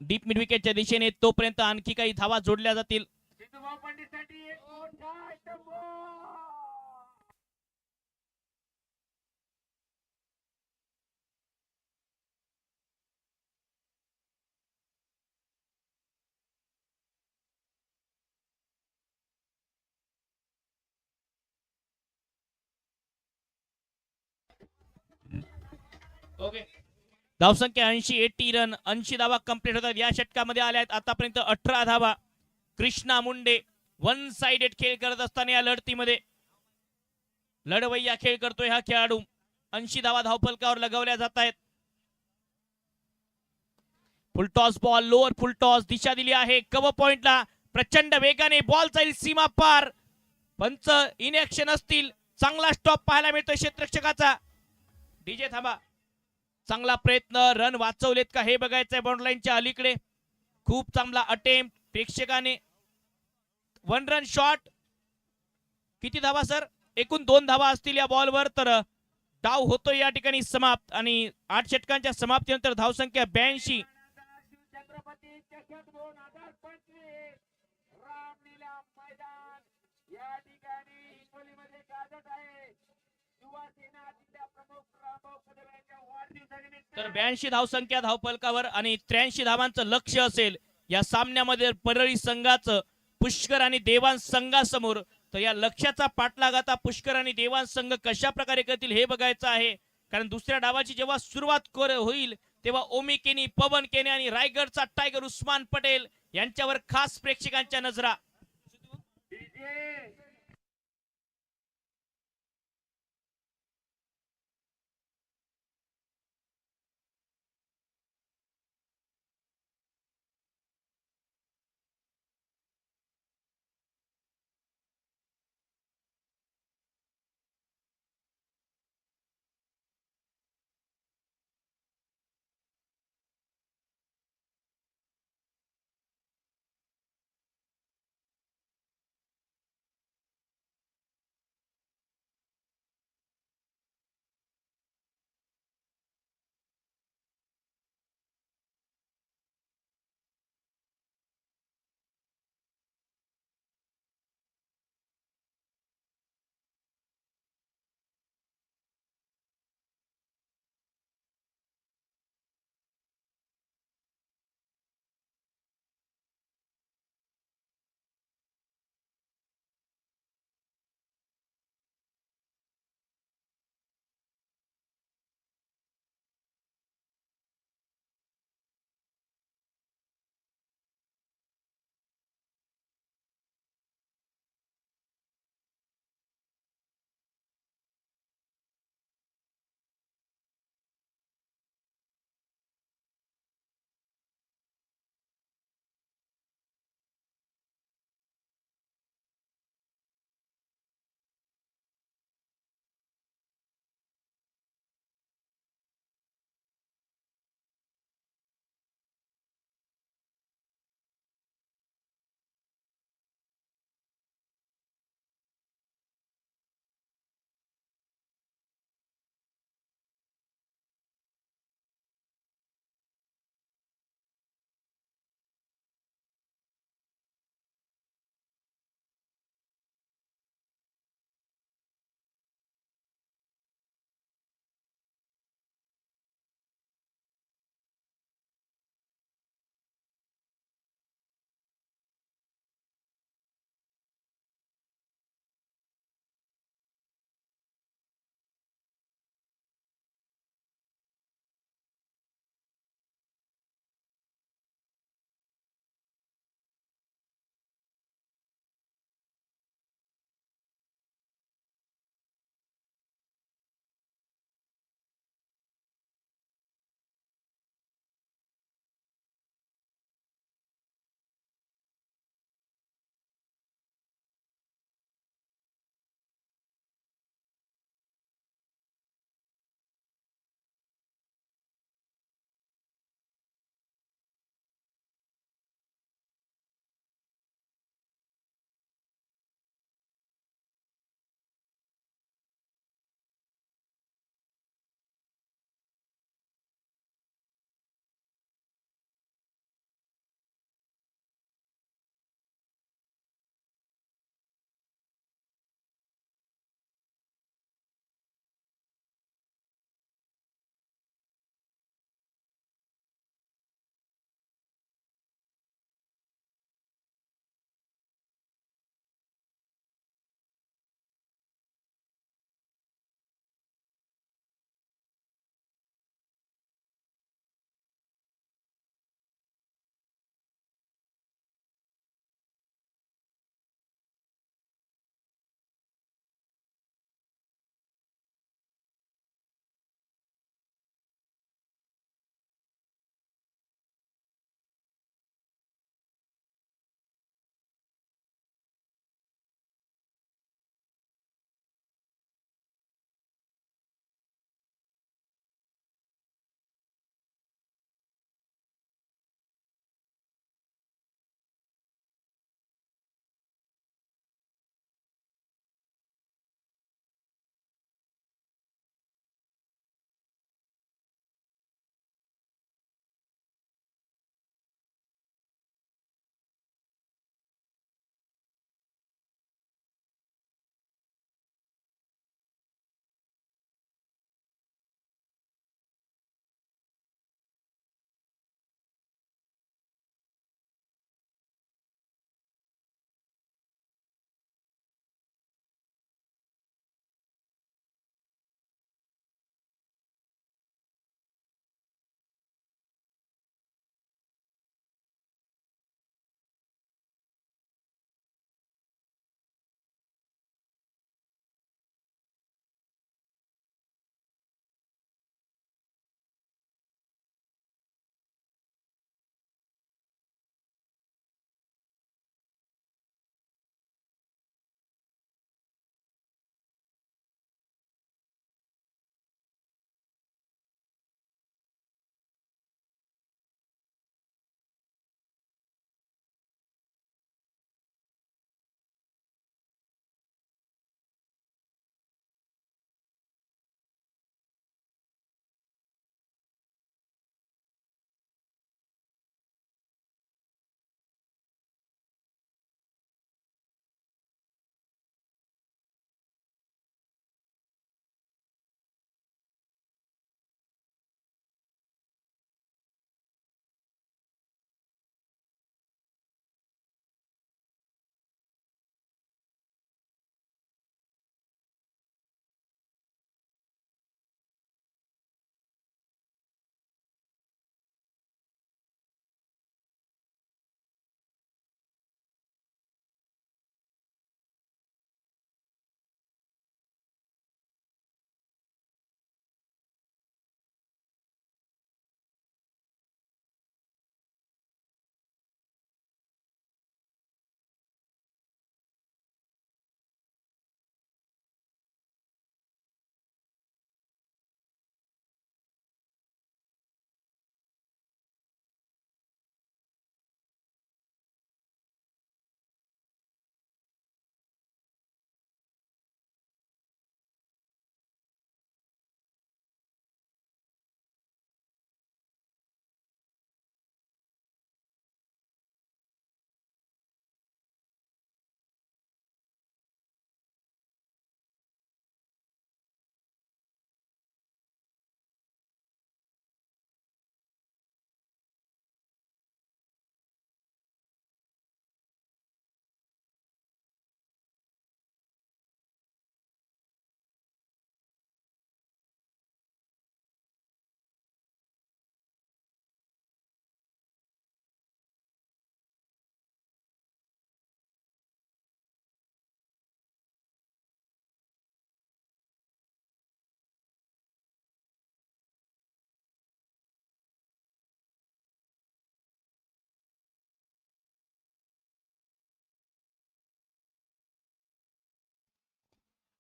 डीप मिड विकेटच्या दिशेने. तोपर्यंत आणखी काही धावा जोडल्या जातील. सिद्धूभाऊ पंडितसाठी एक मोठा आयटम बॉल. ओके. धावसंख्या 80, 80 रन, 80 धावा कंप्लीट होतात. या षटकामध्ये आल्या आहेत आतापर्यंत 18 धावा. कृष्णा मुंडे वन साइडेड खेळ करत असताना या लढतीमध्ये लढवय्या खेळ करतोय हा खेळाडू. 80 धावा धावफलकावर लगवल्या जात आहेत. फुलटॉस बॉल, लोअर फुलटॉस, दिशा दिली आहे कव्हर पॉइंटला. प्रचंड वेगाने बॉल जाईल सीमा पार. पंच इन ऍक्शन असतील. चांगला स्टॉप पाहायला मिळतोय क्षेत्ररक्षकाचा. डीजे थांबा. चांगला प्रयत्न, रन वाचवलेत का हे बघायचंय बाउंड्री लाईनच्या अलीकडे. खूप चांगला अटेम्प्ट प्रेक्षकाने. 1 run shot. किती धावा सर? एकूण 2 धावा असतील या बॉलवर. तर डाव होतोय या ठिकाणी समाप्त. आणि 8 षटकांच्या समाप्तीनंतर धावसंख्या 82. छत्रपती चषक 2025 रामलीला मैदान या ठिकाणी हिंगोलीमध्ये गाजत आहे. युवा सेना जिल्हा प्रमुख रामभाऊ कदम यांच्या वाढदिवसानिमित्त. तर 82 धावसंख्या धावफलकावर आणि 83 धावांचं लक्ष असेल या सामन्यामध्ये. परळी संघाचं पुष्कर आणि देवांश संघासमोर. तर या लक्ष्याचा पाठलाग आता पुष्कर आणि देवांश संघ कशा प्रकारे करतील हे बघायचं आहे. कारण दुसऱ्या डावाची जेव्हा सुरुवात होईल तेव्हा ओमी केनी, पवन केनी आणि रायगडचा टायगर उस्मान पटेल यांच्यावर खास प्रेक्षकांच्या नजरा. डीजे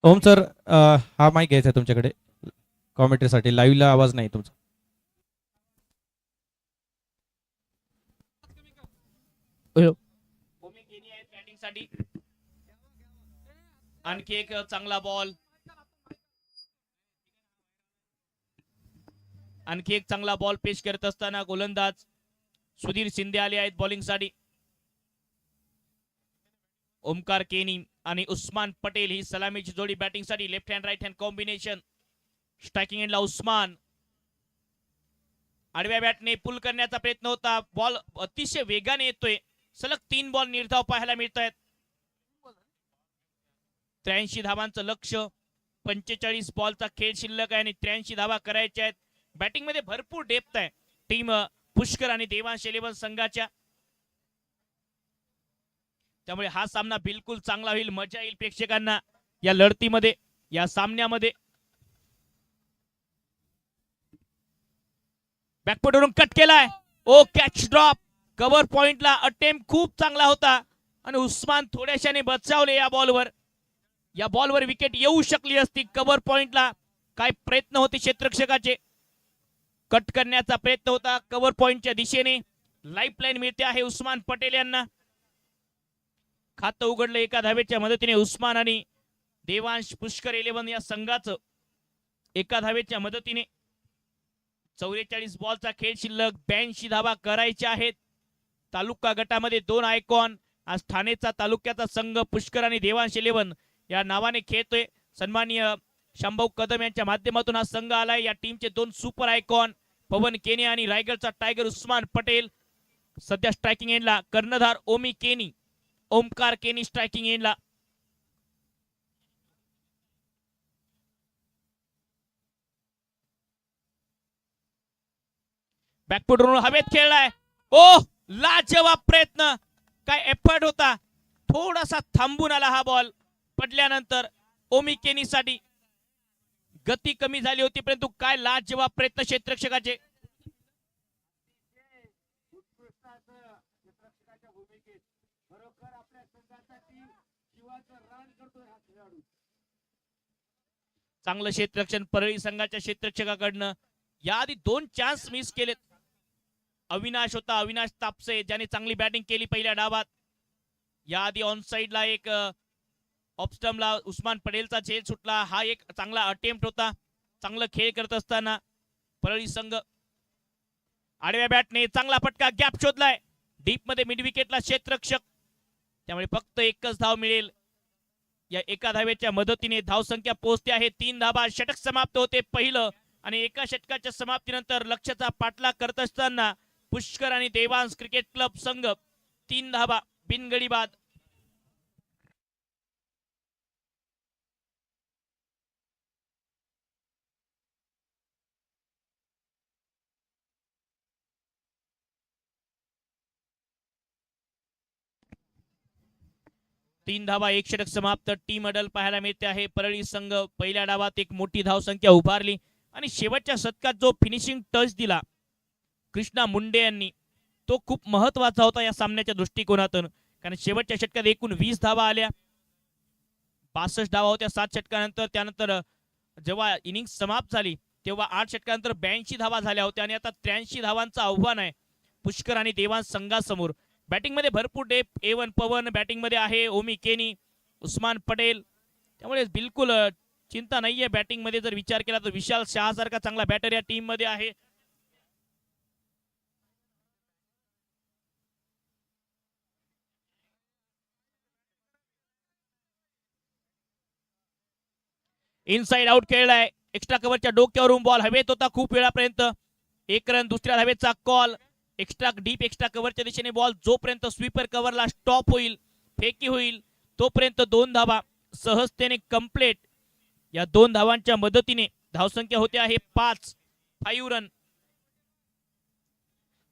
ओम सर, हा माईक घ्यायचा आहे तुमच्याकडे कॉमेंट्रीसाठी. लाईव्हला आवाज नाही तुमचा. भूमी केनी आहेत बॅटिंग साठी. आणखी एक चांगला बॉल, आणखी एक चांगला बॉल पेश करत असताना गोलंदाज सुधीर शिंदे आले आहेत बॉलिंग साठी. ओमकार केनी आणि उस्मान पटेल ही सलामीची जोडी बॅटिंग साठी. Left hand right hand combination. Striking एंडला उस्मान. आडव्या बॅटने पुल करण्याचा प्रयत्न होता. बॉल अतिशय वेगाने येतोय. सलग 3 बॉल निर्धाव पाहायला मिळत आहेत. 83 धावांचं लक्ष. 45 बॉलचा खेळ शिल्लक आहे आणि 83 धावा करायच्या आहेत. बॅटिंग मध्ये भरपूर डेप्थ आहे टीम पुष्कर आणि देवांश 11 संघाच्या. त्यामुळे हा सामना बिलकुल चांगला होईल. मजा येईल प्रेक्षकांना या लढतीमध्ये, या सामन्यामध्ये. बॅकफुटवरून कट केलाय. ओ कॅच ड्रॉप. कव्हर पॉइंटला अटेम्प्ट खूप चांगला होता आणि उस्मान थोड्याशाने बचावले या बॉलवर. या बॉलवर विकेट येऊ शकली असती. कव्हर पॉइंटला काय प्रयत्न होते क्षेत्ररक्षकाचे. कट करण्याचा प्रयत्न होता कव्हर पॉइंटच्या दिशेने. लाईफलाईन मिळते आहे उस्मान पटेल यांना. खातं उघडलं एका धावेच्या मदतीने उस्मान आणि देवांश पुष्कर 11 या संघाचं. एका धावेच्या मदतीने 44 बॉलचा खेळ शिल्लक. 82 धावा करायच्या आहेत. तालुका गटामध्ये 2 आयकॉन. आज ठाणेचा तालुक्याचा संघ पुष्कर आणि देवांश 11 या नावाने खेळतोय. सन्माननीय शंभाऊ कदम यांच्या माध्यमातून हा संघ आलाय. या टीमचे 2 सुपर आयकॉन पवन केनी आणि रायगडचा टायगर उस्मान पटेल. सध्या स्ट्रायकिंग एंडला कर्णधार ओमी केनी, ओमकार केनी स्ट्रायकिंग एंडला. बॅकफुटवरून हवेत खेळलाय. ओ लाजवाब प्रयत्न. काय एफर्ट होता. थोडासा थांबून आला हा बॉल पडल्यानंतर ओमी केनी साठी. गती कमी झाली होती परंतु काय लाजवाब प्रयत्न क्षेत्ररक्षकाचे. उत्कृष्ट असं क्षेत्ररक्षकाच्या भूमिकेत खरोखर आपल्या संघासाठी जीवाचं रान करतोय हा खेळाडू. चांगलं क्षेत्ररक्षण परळी संघाच्या क्षेत्ररक्षकाकडनं. याआधी 2 चान्स मिस केलेत. अविनाश होता, अविनाश तापसे, ज्याने चांगली बॅटिंग केली पहिल्या डावात. याआधी ऑन साइडला एक ऑफस्टम्पला उस्मान पटेलचा झेल सुटला. हा एक चांगला अटेम्प्ट होता. चांगला खेळ करत असताना परळी संघ. आडव्या बॅटने चांगला फटका. गॅप शोधलाय डीप मध्ये मिड विकेटला क्षेत्ररक्षक. त्यामुळे फक्त एकच धाव मिळेल. या एका धावेच्या मदतीने धावसंख्या पोहोचते आहे 3 धावा. षटक समाप्त होते पहिलं आणि एका षटकाच्या समाप्तीनंतर लक्ष्याचा पाठलाग करत असताना पुष्कर आणि देवांश क्रिकेट क्लब संघ 3 धावा बिनगडी बाद. तीन धावा, 1 षटक समाप्त. टीम अडल पाहायला मिळते आहे. परळी संघ पहिल्या डावात एक मोठी धावसंख्या उभारली आणि शेवटच्या षटकात जो फिनिशिंग टच दिला कृष्णा मुंडे यांनी तो खूप महत्वाचा होता या सामन्याच्या दृष्टिकोनातून. कारण शेवटच्या षटकात एकूण 20 धावा आल्या. 62 धावा होत्या 7 षटकानंतर. त्यानंतर जेव्हा इनिंग समाप्त झाली तेव्हा 8 षटकानंतर 82 धावा झाल्या होत्या आणि आता 83 धावांचं आव्हान आहे पुष्कर आणि देवांश संघासमोर. बॅटिंग मध्ये भरपूर डेप. A1 पवन बॅटिंग मध्ये आहे. ओमी केनी, उस्मान पटेल. त्यामुळे बिलकुल चिंता नाहीये बॅटिंग मध्ये. जर विचार केला तर विशाल शहा सारखा चांगला बॅटर या टीम मध्ये आहे. इनसाइड आउट खेळलाय. एक्स्ट्रा कव्हरच्या डोक्यावरून बॉल हवेत होता खूप वेळापर्यंत. 1 रन. दुसऱ्या धावेचा कॉल. एक्स्ट्रा डीप एक्स्ट्रा कव्हरच्या दिशेने बॉल जोपर्यंत स्वीपर कव्हरला स्टॉप होईल, फेकी होईल, तोपर्यंत 2 धावा सहजतेने कंप्लीट. या 2 धावांच्या मदतीने धावसंख्या होते आहे 5 रन.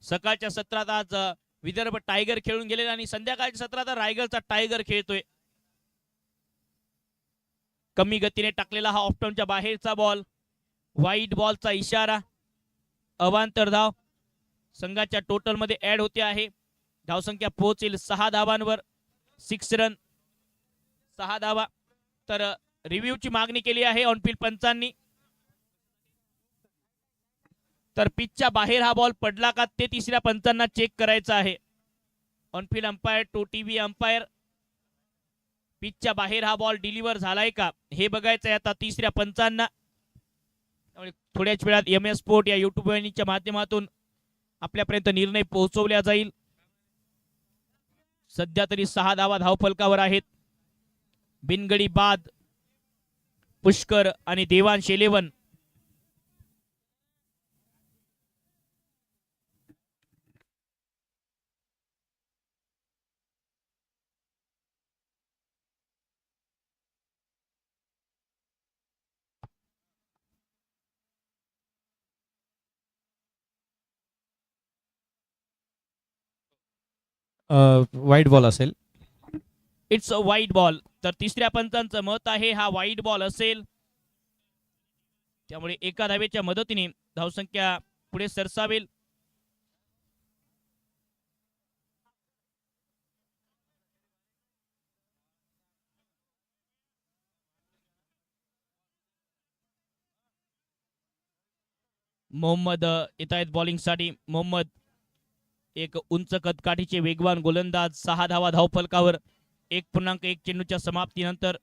सकाळच्या सत्रात आज विदर्भ टायगर खेळून गेलेला आणि संध्याकाळच्या सत्रात रायगडचा टायगर खेळतोय. कमी गतीने टाकलेला हा ऑफटर्नच्या बाहेरचा बॉल. वाईट बॉलचा इशारा. अवांतर धाव संघाच्या टोटल मध्ये ऍड होते आहे. धावसंख्या पोहोचेल 6 धावांवर. 6 रन, 6 धावा. तर रिव्ह्यूची मागणी केली आहे ऑनफिल्ड पंचांनी. तर पिचच्या बाहेर हा बॉल पडला का ते तिसऱ्या पंचांना चेक करायचं आहे. On field umpire to TV umpire, पिचच्या बाहेर हा बॉल डिलिव्हर झालाय का हे बघायचं आहे आता तिसऱ्या पंचांना. त्यामुळे थोड्याच वेळात MS स्पोर्ट या युट्यूब वाहिनीच्या माध्यमातून आपल्यापर्यंत निर्णय पोहोचवला जाईल. सध्या तरी 6 धावा धावफलकावर आहेत. बिनगडी बाद, पुष्कर आणि देवांश 11. वाईट बॉल असेल. इट्स अ वाईट बॉल. तर तिसऱ्या पंचांचं मत आहे हा वाईट बॉल असेल. त्यामुळे एका धावेच्या मदतीने धावसंख्या पुढे सरसावेल. मोहम्मद येत आहेत बॉलिंगसाठी. मोहम्मद एक उंच कदकाठीचे वेगवान गोलंदाज. 6 धावा धावफलकावर 1.1 चेंडूच्या समाप्तीनंतर.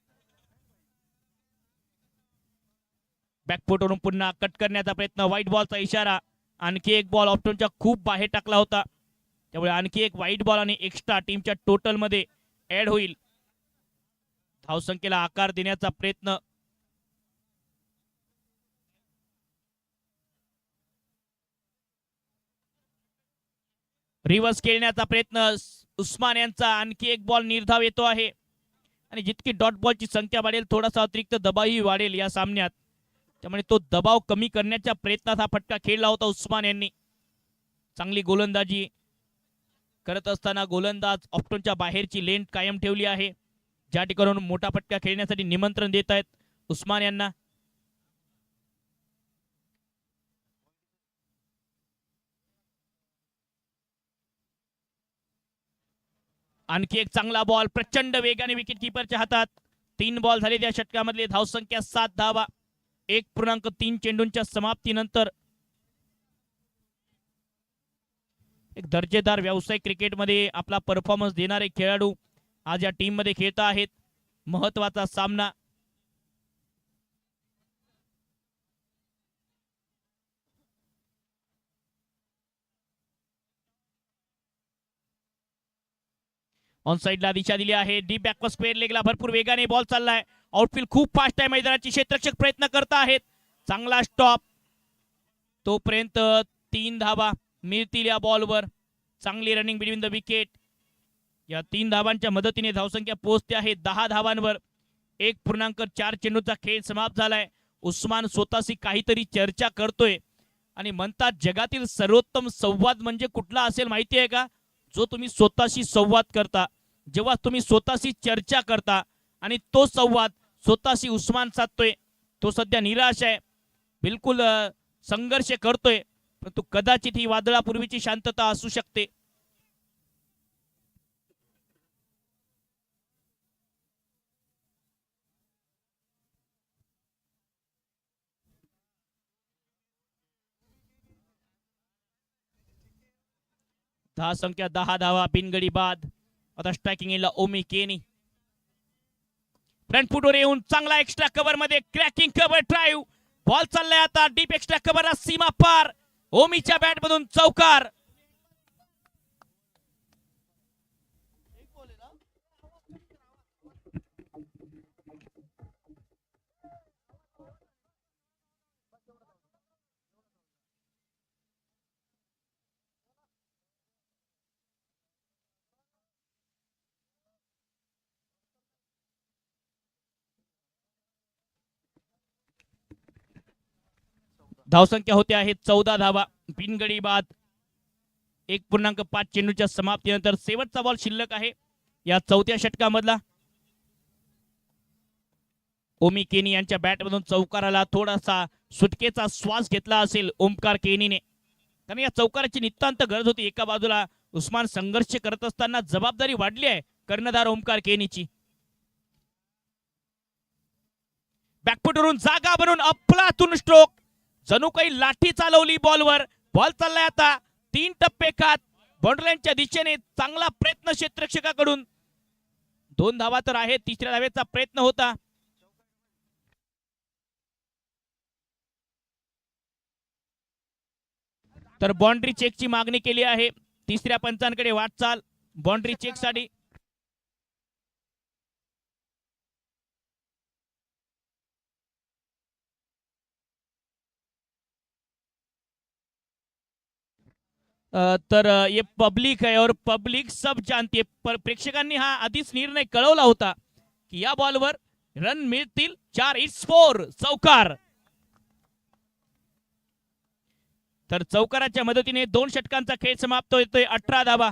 बॅकफुटवरून पुन्हा कट करण्याचा प्रयत्न. व्हाईट बॉलचा इशारा. आणखी एक बॉल ऑप्टनच्या खूप बाहेर टाकला होता, त्यामुळे आणखी एक व्हाईट बॉल आणि एक्स्ट्रा टीमच्या टोटल मध्ये ऍड होईल. धावसंख्येला आकार देण्याचा प्रयत्न. रिव्हर्स खेळण्याचा प्रयत्न उस्मान यांचा. आणखी एक बॉल निर्धाव येतो आहे आणि जितकी डॉट बॉलची संख्या वाढेल थोडासा अतिरिक्त दबावही वाढेल या सामन्यात. त्यामुळे तो दबाव कमी करण्याच्या प्रयत्नात हा फटका खेळला होता उस्मान यांनी. चांगली गोलंदाजी करत असताना गोलंदाज ऑप्टनच्या बाहेरची लेंथ कायम ठेवली आहे. ज्या ठिकाणून मोठा फटका खेळण्यासाठी निमंत्रण देत आहेत उस्मान यांना. आणखी एक चांगला बॉल प्रचंड वेगाने विकेट किपरच्या हातात. 3 बॉल झाले त्या षटकामधले. धावसंख्या 7 धावा 1.3 चेंडूंच्या समाप्तीनंतर. एक दर्जेदार व्यावसायिक क्रिकेटमध्ये आपला परफॉर्मन्स देणारे खेळाडू आज या टीम मध्ये खेळत आहेत. महत्वाचा सामना. ऑन साइडला दिशा दिली आहे. डीप बॅकवर्ड स्क्वेअर लेगला भरपूर वेगाने बॉल चाललाय. आउटफील्ड खूप फास्ट आहे. मैदानाची क्षेत्ररक्षक प्रयत्न करत आहेत. चांगला स्टॉप. तोपर्यंत 3 धावा मिळतील या बॉलवर. चांगली रनिंग बिटवीन द विकेट. या 3 धावांच्या मदतीने धावसंख्या पोहोचते आहे 10 धावांवर. 1.4 चेंडूचा खेळ समाप्त झालाय. उस्मान स्वतःशी काहीतरी चर्चा करतोय आणि म्हणतात जगातील सर्वोत्तम संवाद म्हणजे कुठला असेल माहिती आहे का? जो तुम्ही स्वतःशी संवाद करता. जेव्हा तुम्ही स्वतःशी चर्चा करता आणि तो संवाद स्वतःशी उस्मान साधतोय. तो सध्या निराश आहे, बिलकुल संघर्ष करतोय, परंतु कदाचित ही वादळापूर्वीची शांतता असू शकते. संख्या 10 धावा बिनगडी बाद. आता स्ट्रायकिंग एंडला ओमी केनी. फ्रंट फुटवर येऊन चांगला एक्स्ट्रा कव्हर मध्ये क्रॅकिंग कव्हर ड्राईव्ह. बॉल चाललाय आता डीप एक्स्ट्रा कव्हर सीमा पार. ओमीच्या बॅट मधून चौकार. धावसंख्या होते आहे 14 धावा बिनगडी बाद. 1.5 चेंडूच्या समाप्तीनंतर शेवटचा बॉल शिल्लक आहे या 4थ्या षटकामधला. ओमी केनी यांच्या बॅटमधून चौकाराला थोडासा सुटकेचा श्वास घेतला असेल ओमकार केनीने, कारण या चौकाराची नितांत गरज होती. एका बाजूला उस्मान संघर्ष करत असताना जबाबदारी वाढली आहे कर्णधार ओमकार केनीची. बॅकफुटवरून जागा बनवून अफलातून स्ट्रोक, जणू काही लाठी चालवली बॉलवर. बॉल चाललाय आता 3 टप्पे खात बाउंड्रीच्या दिशेने. चांगला प्रयत्न क्षेत्ररक्षकाकडून. 2 धावा तर आहेत, तिसऱ्या धावेचा प्रयत्न होता. तर बाउंड्री चेकची मागणी केली आहे. तिसऱ्या पंचांकडे वाटचाल बाउंड्री चेक साठी. तर ये पब्लिक है और पब्लिक सब जानती है. प्रेक्षकांनी हा आधीच निर्णय कळवला होता की या बॉलवर रन मिळतील 4. इट्स 4 चौकार. तर चौकाराच्या मदतीने 2 षटकांचा खेळ समाप्त होतोय. 18 धावा.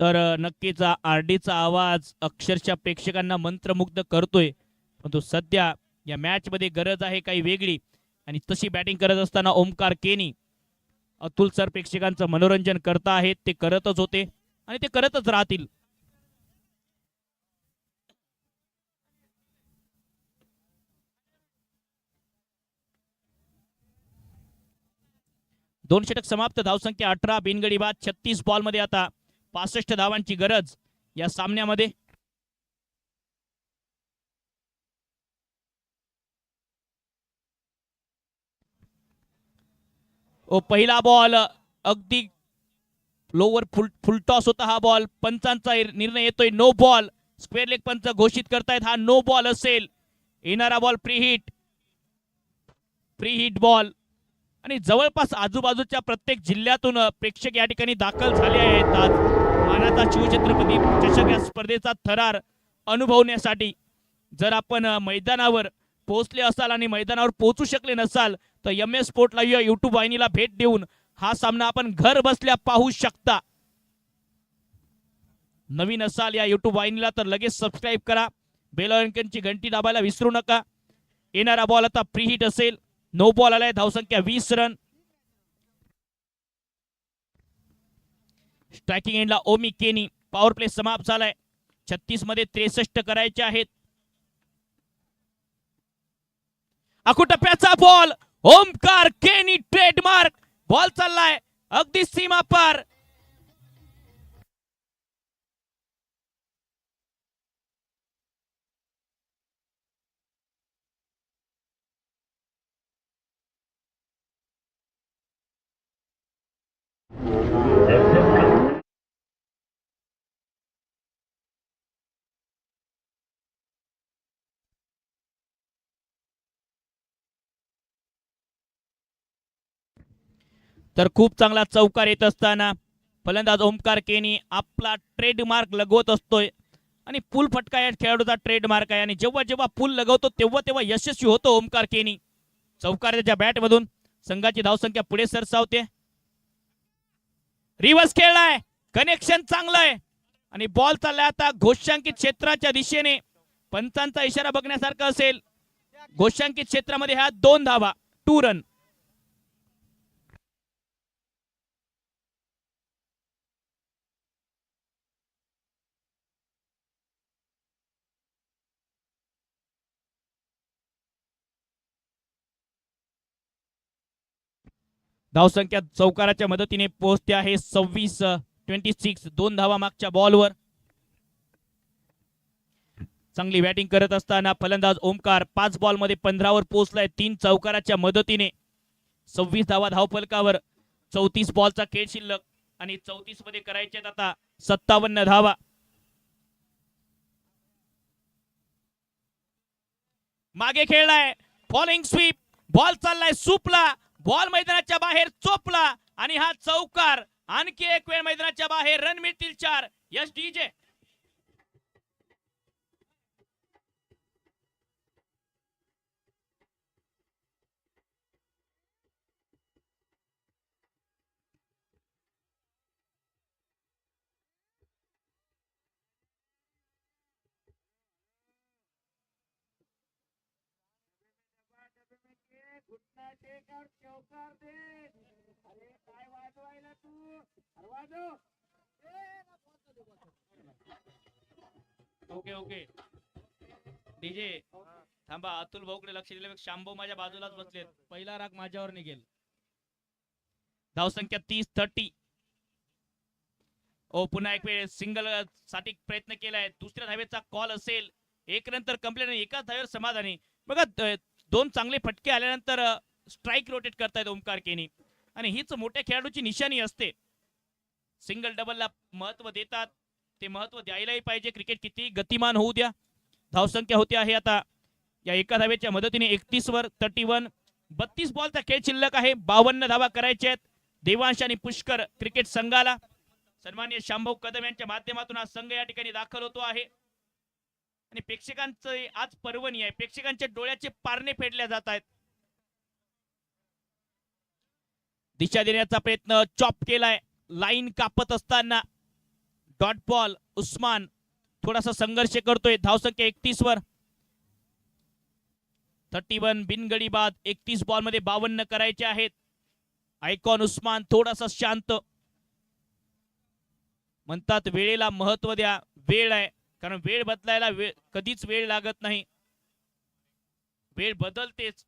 तर नक्कीच आरडीचा आवाज अक्षरशः प्रेक्षकांना मंत्रमुग्ध करतोय. परंतु सध्या या मॅच मध्ये गरज आहे काही वेगळी, आणि तशी बॅटिंग करत असताना ओमकार केनी अतुल सर प्रेक्षकांचं मनोरंजन करता आहेत. ते करतच होते आणि ते करतच राहतील. दोन षटक समाप्त. धावसंख्या 18. बिनगडी बाद. 36 बॉल मध्ये आता 65 धावांची गरज या सामन्यामध्ये. पहिला बॉल अगदी लोवर फुलटॉस होता हा बॉल. पंचांचा निर्णय येतोय नो बॉल. स्क्वेअर लेग पंच घोषित करतायत हा नो बॉल असेल. येणारा बॉल प्री हिट बॉल. आणि जवळपास आजूबाजूच्या प्रत्येक जिल्ह्यातून प्रेक्षक या ठिकाणी दाखल झाले आहेत आज मानाचा शिवछत्रपती चषक या स्पर्धेचा थरार अनुभवण्यासाठी. जर आपण मैदानावर पोहोचले असाल आणि मैदानावर पोहोचू शकले नसाल तर MS स्पोर्ट लाईव्ह या युट्यूब वाहिनीला भेट देऊन हा सामना आपण घर बसल्या पाहू शकता. नवीन असाल या युट्यूब वाहिनीला तर लगेच सबस्क्राईब करा. बेल आयकॉनची घंटी दाबायला विसरू नका. येणारा बॉल आता प्री हिट असेल. नो बॉल आलाय. धावसंख्या 20 रन. स्ट्रायकिंग एंडला ओमी केनी. पॉवर प्ले समाप्त झालाय. 36 मध्ये 63 करायचे आहेत. अकुटप्प्याचा बॉल. ओमकार केनी ट्रेडमार्क. बॉल चाललाय अगदी सीमा पार. तर खूप चांगला चौकार येत असताना फलंदाज ओमकार केनी आपला ट्रेडमार्क लगवत असतोय. आणि पूल फटका या खेळाडूचा ट्रेडमार्क आहे. आणि जेव्हा जेव्हा पूल लगवतो तेव्हा तेव्हा यशस्वी होतो ओमकार केनी. चौकार त्याच्या बॅट मधून. संघाची धावसंख्या पुढे सरसावते. रिव्हर्स खेळलाय. कनेक्शन चांगलं आहे. आणि बॉल चाललाय आता घोषांकित क्षेत्राच्या दिशेने. पंचांचा इशारा बघण्यासारखा असेल. घोषांकित क्षेत्रामध्ये ह्या 2 धावा. 2 रन. धावसंख्या चौकाराच्या मदतीने पोहोचते आहे 26. 2 धावा मागच्या बॉलवर. चांगली बॅटिंग करत असताना फलंदाज ओमकार 5 बॉल मध्ये 15 वर पोहोचलाय. 3 चौकाराच्या मदतीने 26 धावा धावफलकावर. 34 बॉलचा खेळ शिल्लक आणि 34 मध्ये करायचे आता 57 धावा. मागे खेळलाय, फॉलिंग स्वीप, बॉल चाललाय सूपला, बॉल मैदानाच्या बाहेर चोपला आणि हा चौकार. आणखी एक वेळ मैदानाच्या बाहेर, रन मिळतील 4. Yes DJ. घुटना टेक और चौकार दे. अरे काय वाजवायला तू, अरे वाजव. ओके ओके डीजे थांबा, अतुल भाऊकडे लक्ष दिलं. शांभू माझ्या बाजूलाच बसलेत, पहिला राग माझ्यावर निघेल. धावसंख्या 30-30. ओ पुन्हा एक वेळ सिंगल साठी प्रयत्न केलाय, दुसऱ्या धावेचा कॉल असेल. एक नंतर कंप्लेंट, एकाच धावेवर समाधानी. बघा 2 चांगले फटके आल्यानंतर स्ट्राईक रोटेट करतायत ओमकार केनी, आणि हीच मोठ्या खेळाडूची निशाणी असते. सिंगल डबलला महत्व देतात, ते महत्व द्यायलाही पाहिजे. क्रिकेट किती गतिमान होऊ द्या. धावसंख्या होते आहे आता या एका धावेच्या मदतीने 31 वर 31. 32 बॉलचा खेळ शिल्लक आहे. 52 धावा करायच्या आहेत देवांश आणि पुष्कर क्रिकेट संघाला. सन्माननीय शांभव कदम यांच्या माध्यमातून हा संघ या ठिकाणी दाखल होतो आहे, आणि प्रेक्षकांचे आज पर्वणी आहे. प्रेक्षकांच्या डोळ्याचे पारणे फेडल्या जात आहेत. दिशा देण्याचा प्रयत्न, चॉप केलाय, लाईन कापत असताना डॉट बॉल. उस्मान थोडासा संघर्ष करतोय. धावसंख्या 31 वर 31. बिनगडी बाद. 31 बॉल मध्ये 52 करायचे आहेत. आयकॉन उस्मान थोडासा शांत. म्हणतात वेळेला महत्व द्या. वेळ आहे, कारण वेळ बदलायला कधीच वेळ लागत नाही, वेळ बदलतेच.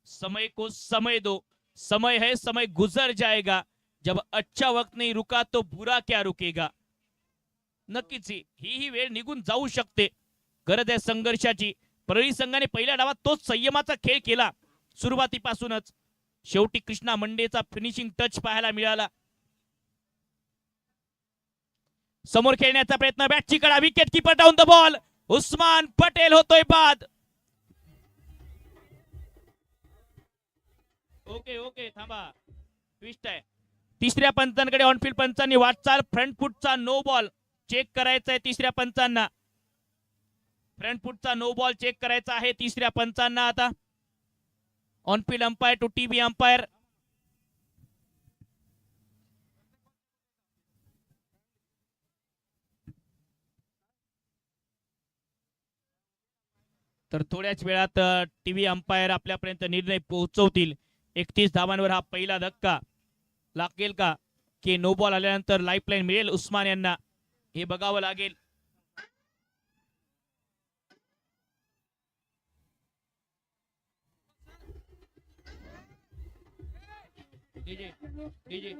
समय को समय दो, समय है समय गुजर जाएगा, जब अच्छा वक्त नहीं रुका तो बुरा क्या रुकेगा. नक्कीच ही वेळ निघून जाऊ शकते. गरज आहे संघर्षाची. परळी संघाने पहिल्या डावात तोच संयमाचा खेळ केला सुरुवातीपासूनच. शेवटी कृष्णा मंडेचा फिनिशिंग टच पाहायला मिळाला. समोर खेळण्याचा प्रयत्न, बॅटची कडा, wicket keeper down the ball. Usman Patel होतोय बाद. ओके ओके थांबा, ट्विस्ट आहे. तिसऱ्या पंचांकडे ऑनफिल्ड पंचांनी वाटचाल. फ्रंट फुटचा नो बॉल चेक करायचा आहे तिसऱ्या पंचांना. फ्रंट फुटचा नो बॉल चेक करायचा आहे तिसऱ्या पंचांना. आता on field umpire to TV umpire. तर थोड्याच वेळात टीव्ही अंपायर आपल्यापर्यंत निर्णय पोहोचवतील. 31 धावांवर हा पहिला धक्का लागेल का, की नो बॉल आल्यानंतर लाईफलाईन मिळेल उस्मान यांना, हे बघावं लागेल. डीजे डीजे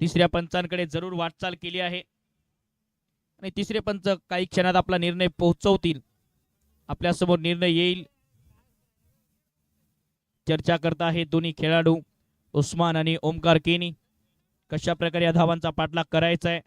तिसऱ्या पंचांकडे जरूर वाटचाल केली आहे आणि तिसरे पंच काही क्षणात आपला निर्णय पोहोचवतील. आपल्या समोर निर्णय येईल. चर्चा करता हे दोन्ही खेळाडू उस्मान आणि ओमकार केनी. कशा प्रकारे या धावांचा पाठलाग करायचा आहे.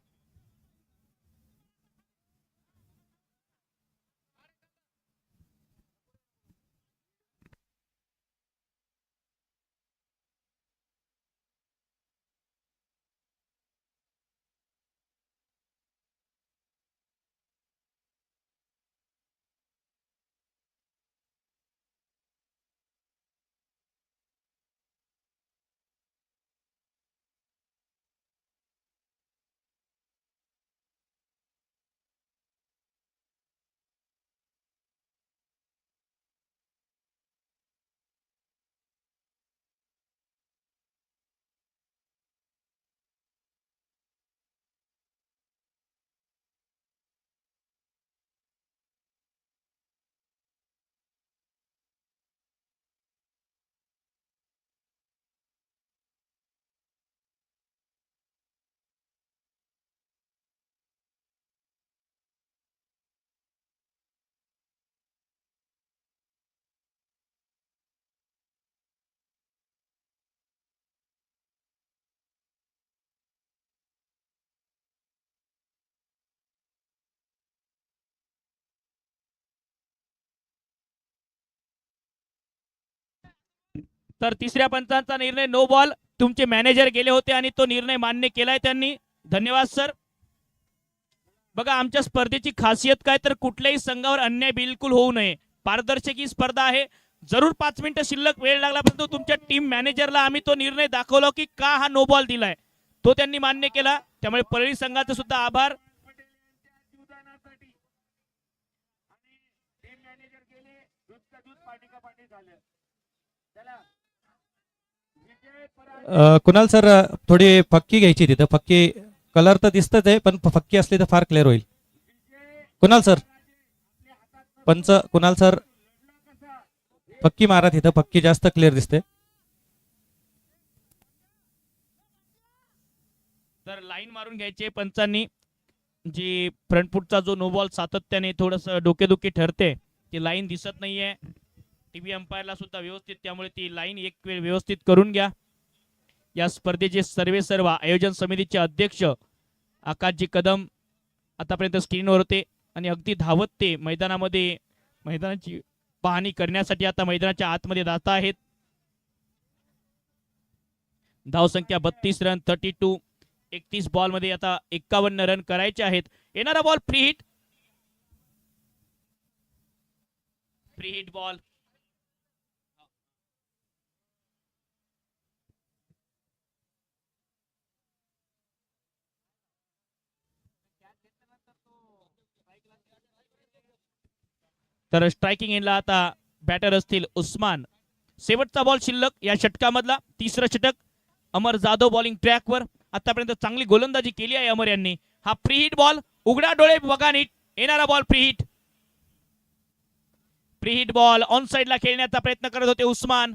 तर तिसऱ्या पंचांचा निर्णय नो बॉल. तुमचे मॅनेजर गेले होते आणि तो निर्णय मान्य केलाय त्यांनी. धन्यवाद सर. बघा आमच्या स्पर्धेची खासियत काय तर कुठल्याही संघावर अन्याय बिलकुल होऊ नये. पारदर्शक स्पर्धा आहे. जरूर 5 मिनिटं शिल्लक वेळ लागला परंतु तुमच्या टीम मॅनेजरला आम्ही तो निर्णय दाखवला की का हा नो बॉल दिलाय तो त्यांनी मान्य केला. त्यामुळे परळी संघाचे सुद्धा आभार. जीवदानासाठी आणि टीम मॅनेजर गेले दूधका दूध पाटी का पाटी झालं. चला विजय पराजय कुणाल सर थोडी फक्की घ्यायची तिथं. फक्की कलर तर दिसतच आहे पण फक्की असली तर फार क्लिअर होईल. कुणाल सर पंच कुणाल सर फक्की मारा तिथं. फक्की जास्त क्लिअर दिसते. तर लाईन मारून घ्यायचे पंचांनी. जी फ्रंट फुटचा जो नो बॉल सातत्याने थोडस डोकेदुखी ठरते ती लाईन दिसत नाहीये. टीव्ही अंपायरला सुद्धा व्यवस्थित त्यामुळे ती लाईन एक वेळ व्यवस्थित करून घ्या. या स्पर्धेचे सर्व आयोजन समितीचे अध्यक्ष आकाशजी कदम आतापर्यंत स्क्रीनवर होते आणि अगदी धावत ते मैदानाची पाहणी करण्यासाठी आता मैदानाच्या आतमध्ये जात आहेत. धावसंख्या 32 रन 32. 31 बॉल मध्ये आता 51 रन करायचे आहेत. येणारा बॉल फ्री हिट बॉल. तर स्ट्रायकिंग एंडला आता बॅटर असतील उस्मान. शेवटचा बॉल शिल्लक या षटकामधला. तिसरं षटक. अमर जाधव बॉलिंग ट्रॅकवर. आतापर्यंत चांगली गोलंदाजी केली आहे अमर यांनी. हा फ्री हिट बॉल. उघडा डोळे बघा नीट. येणारा ball free hit ball. On साइडला खेळण्याचा प्रयत्न करत होते उस्मान.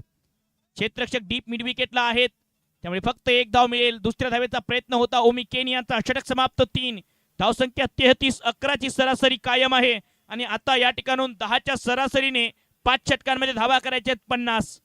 क्षेत्ररक्षक डीप मिड विकेटला आहेत त्यामुळे फक्त एक धाव मिळेल. दुसऱ्या धावेचा प्रयत्न होता ओमी केनी यांचा. षटक समाप्त 3. धावसंख्या 33. 11ची सरासरी कायम आहे आणि आता या ठिकाणून 10च्या सरासरीने 5 षटकांमध्ये धावा करायच्या 50.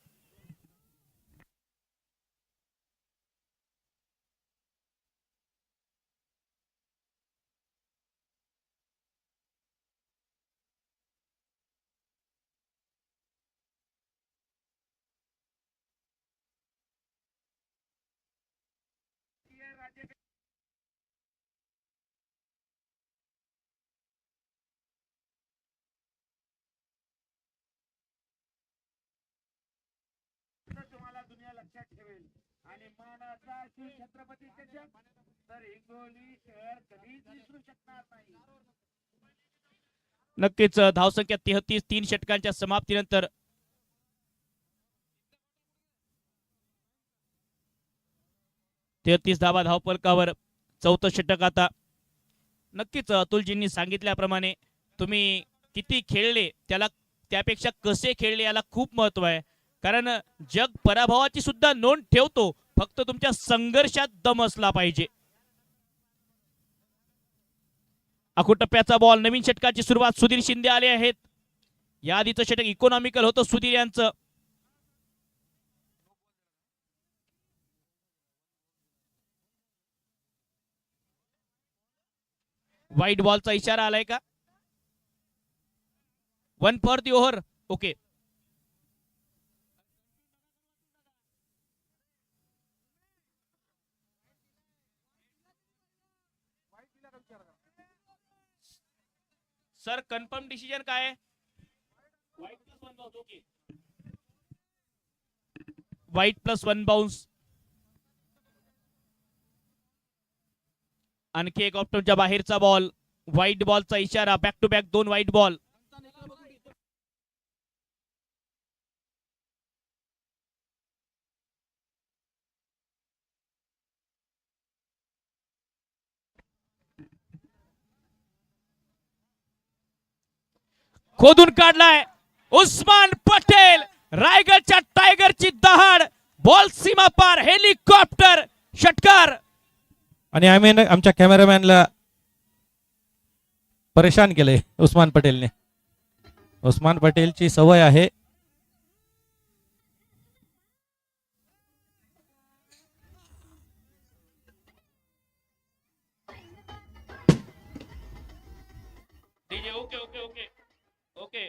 तुम्हाला दुनिया लक्षात ठेवेल आणि मानाचा छत्रपती चषक तर हिंगोली शहर कधीच विसरू शकणार नाही. नक्कीच धावसंख्या 33. 3 षटकांच्या समाप्तीनंतर 33 धावा धावफलकावर. 4थं षटक आता. नक्कीच अतुलजींनी सांगितल्याप्रमाणे तुम्ही किती खेळले त्यापेक्षा कसे खेळले याला खूप महत्व आहे. कारण जग पराभवाची सुद्धा नोंद ठेवतो फक्त तुमच्या संघर्षात दम असला पाहिजे. आखू टप्प्याचा बॉल, नवीन षटकाची सुरुवात. सुधीर शिंदे आले आहेत. या आधीचं षटक इकॉनॉमिकल होतं सुधीर यांचं. व्हाईट बॉलचा इशारा आलाय का? 1 for the over. Okay. Sir confirm decision काय आहे? Wide plus 1 bounce. आणखी एक ऑप्टमच्या बाहेरचा बॉल. व्हाईट बॉलचा इशारा. Back to back 2 wide ball. खोदून काढलाय उस्मान पटेल. रायगडच्या टायगरची दहाड. बॉल सीमा पार. हेलिकॉप्टर षटकार. आणि आम्ही आमच्या कॅमेरामॅनला परेशान केले उस्मान पटेलने. उस्मान पटेलची सवय आहे. Okay okay okay okay.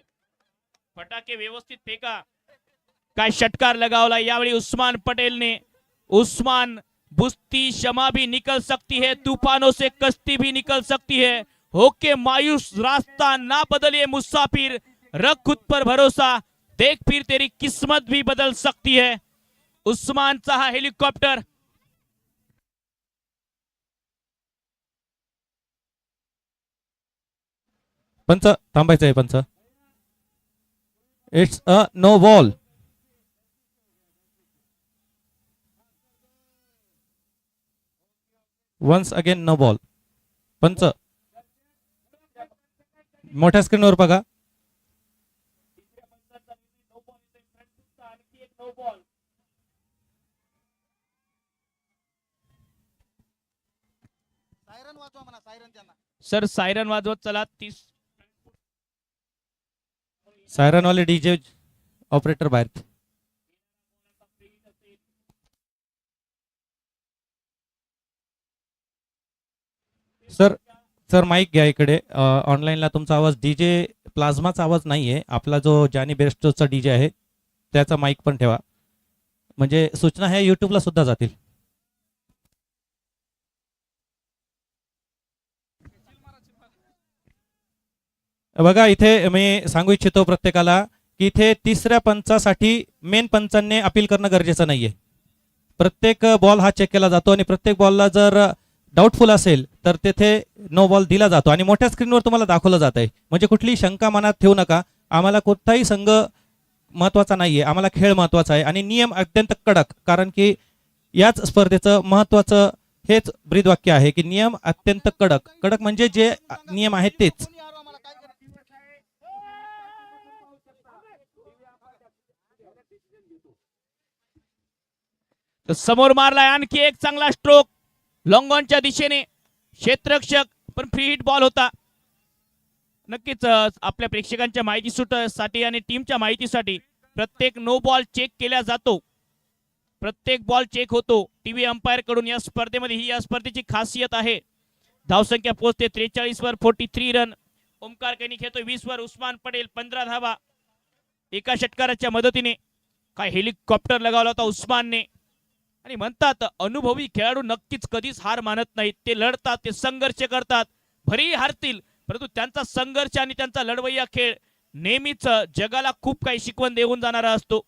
फटाके व्यवस्थित फेका. काय षटकार लगावला यावेळी उस्मान पटेलने. उस्मान, बुस्ती शमा भी निकल सकती है, तूफानों से कश्ती भी निकल सकती है. होके मायूस रास्ता ना बदलिए मुसाफिर, रख खुद पर भरोसा, देख फिर तेरी किस्मत भी बदल सकती है. उस्मानचा हा हेलिकॉप्टर. पंच थांबायचं आहे पंच. It's a no ball. Once again no ball. पंच मोठ्या स्क्रीनवर बघा. सर सायरन वाजवत चला. 30 सायरन वाले डीजे ऑपरेटर बाहेर. सर सर माईक घ्या इकडे. ऑनलाईनला तुमचा आवाज डीजे प्लाझ्माचा आवाज नाहीये. आपला जो जॅनी बेस्टोचा डीजे आहे त्याचा माईक पण ठेवा, म्हणजे सूचना ह्या युट्यूबला सुद्धा जातील. बघा इथे मी सांगू इच्छितो प्रत्येकाला की इथे तिसऱ्या पंचासाठी मेन पंचांनी अपील करणं गरजेचं नाहीये. प्रत्येक बॉल हा चेक केला जातो आणि प्रत्येक बॉलला जर डाऊटफुल असेल तर तेथे नो बॉल दिला जातो आणि मोठ्या स्क्रीनवर तुम्हाला दाखवलं जात आहे. म्हणजे कुठलीही शंका मनात ठेवू नका. आम्हाला कोणताही संघ महत्वाचा नाहीये, आम्हाला खेळ महत्वाचा आहे आणि नियम अत्यंत कडक. कारण की याच स्पर्धेचं महत्वाचं हेच ब्रीदवाक्य आहे की नियम अत्यंत कडक. कडक म्हणजे जे नियम आहेत तेच. समोर मारलाय आणखी एक चांगला स्ट्रोक लॉंग ऑनच्या दिशेने. क्षेत्ररक्षक पण फ्री हिट बॉल होता. नक्कीच आपल्या प्रेक्षकांच्या माहितीसाठी आणि टीमच्या माहितीसाठी प्रत्येक नो बॉल चेक केला जातो. प्रत्येक बॉल चेक होतो टीव्ही अंपायर कडून. या स्पर्धेमध्ये ही या स्पर्धेची खासियत आहे. धावसंख्या पोहोचते 43 वर. 43 रन. ओमकार कैनी खेळतोय 20 वर. उस्मान पटेल 15 धावा एका षटकाराच्या मदतीने. काय हेलिकॉप्टर लगावला होता उस्मानने. आणि म्हणतात अनुभवी खेळाडू नक्कीच कधीच हार मानत नाहीत. ते लढतात, ते संघर्ष करतात. भरी हारतील परंतु त्यांचा संघर्ष आणि त्यांचा लढवय्या खेळ नेहमीच जगाला खूप काही शिकवण देऊन जाणारा असतो.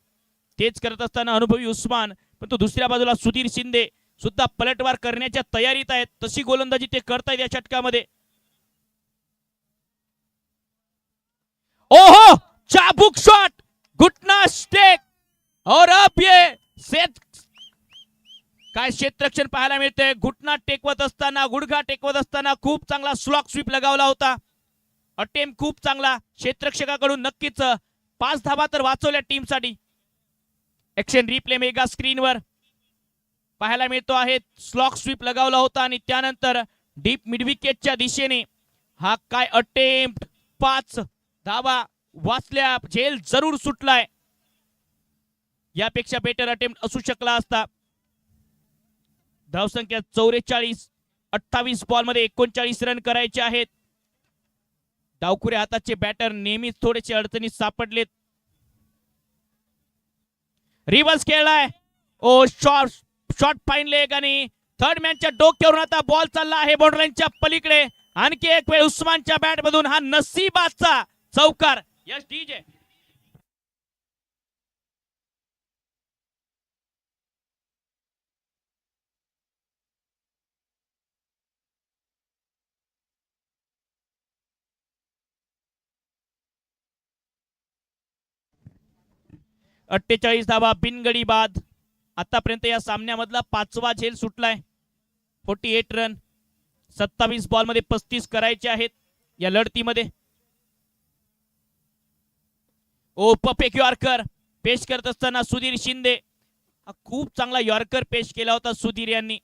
तेच करत असताना अनुभवी उस्मान, परंतु दुसऱ्या बाजूला सुधीर शिंदे सुद्धा पलटवार करण्याच्या तयारीत आहेत. तशी गोलंदाजी ते करतायत या षटकामध्ये. ओहो चाबुक शॉट, घुटना स्टेक और अब ये सेट. काय क्षेत्ररक्षण पाहायला मिळते. घुटना टेकवत असताना, गुडघा टेकवत असताना खूप चांगला स्लॉक स्वीप लगावला होता. अटेम्प्ट खूप चांगला क्षेत्ररक्षकाकडून. नक्कीच 5 धावा तर वाचवल्या टीमसाठी. ऍक्शन रिप्ले मेगा स्क्रीनवर. पाहायला मिळतो आहे. स्लॉक स्वीप लगावला होता आणि त्यानंतर डीप मिडविकेटच्या दिशेने हा काय अटेम्प्ट, 5 धावा वाचल्या, झेल जरूर सुटलाय. यापेक्षा बेटर अटेम्प्ट असू शकला असता. धावसंख्या 44, 28 बॉल मध्ये 39 रन करायचे आहेत. डावखुऱ्या हाताचे बॅटर नेहमीच थोडेसे अडचणीत सापडलेत. रिव्हर्स खेळलाय. ओ शॉट फाईन लेग आणि थर्ड मॅनच्या डोक्यावरून आता बॉल चालला आहे बाउंड्रीच्या पलीकडे. आणखी एक वेळ उस्मानच्या बॅट मधून हा नसीबाचा चौकार. Yes DJ. अठ्ठेचाळीस धावा बिनगडी बाद. आतापर्यंत या सामन्यामधला 5वा झेल सुटलाय. 48 रन, 27 बॉल मध्ये 35 करायचे आहेत या लढतीमध्ये. ओ पपेक यॉर्कर पेश करत असताना सुधीर शिंदे, खूप चांगला यॉर्कर पेश केला होता सुधीर यांनी.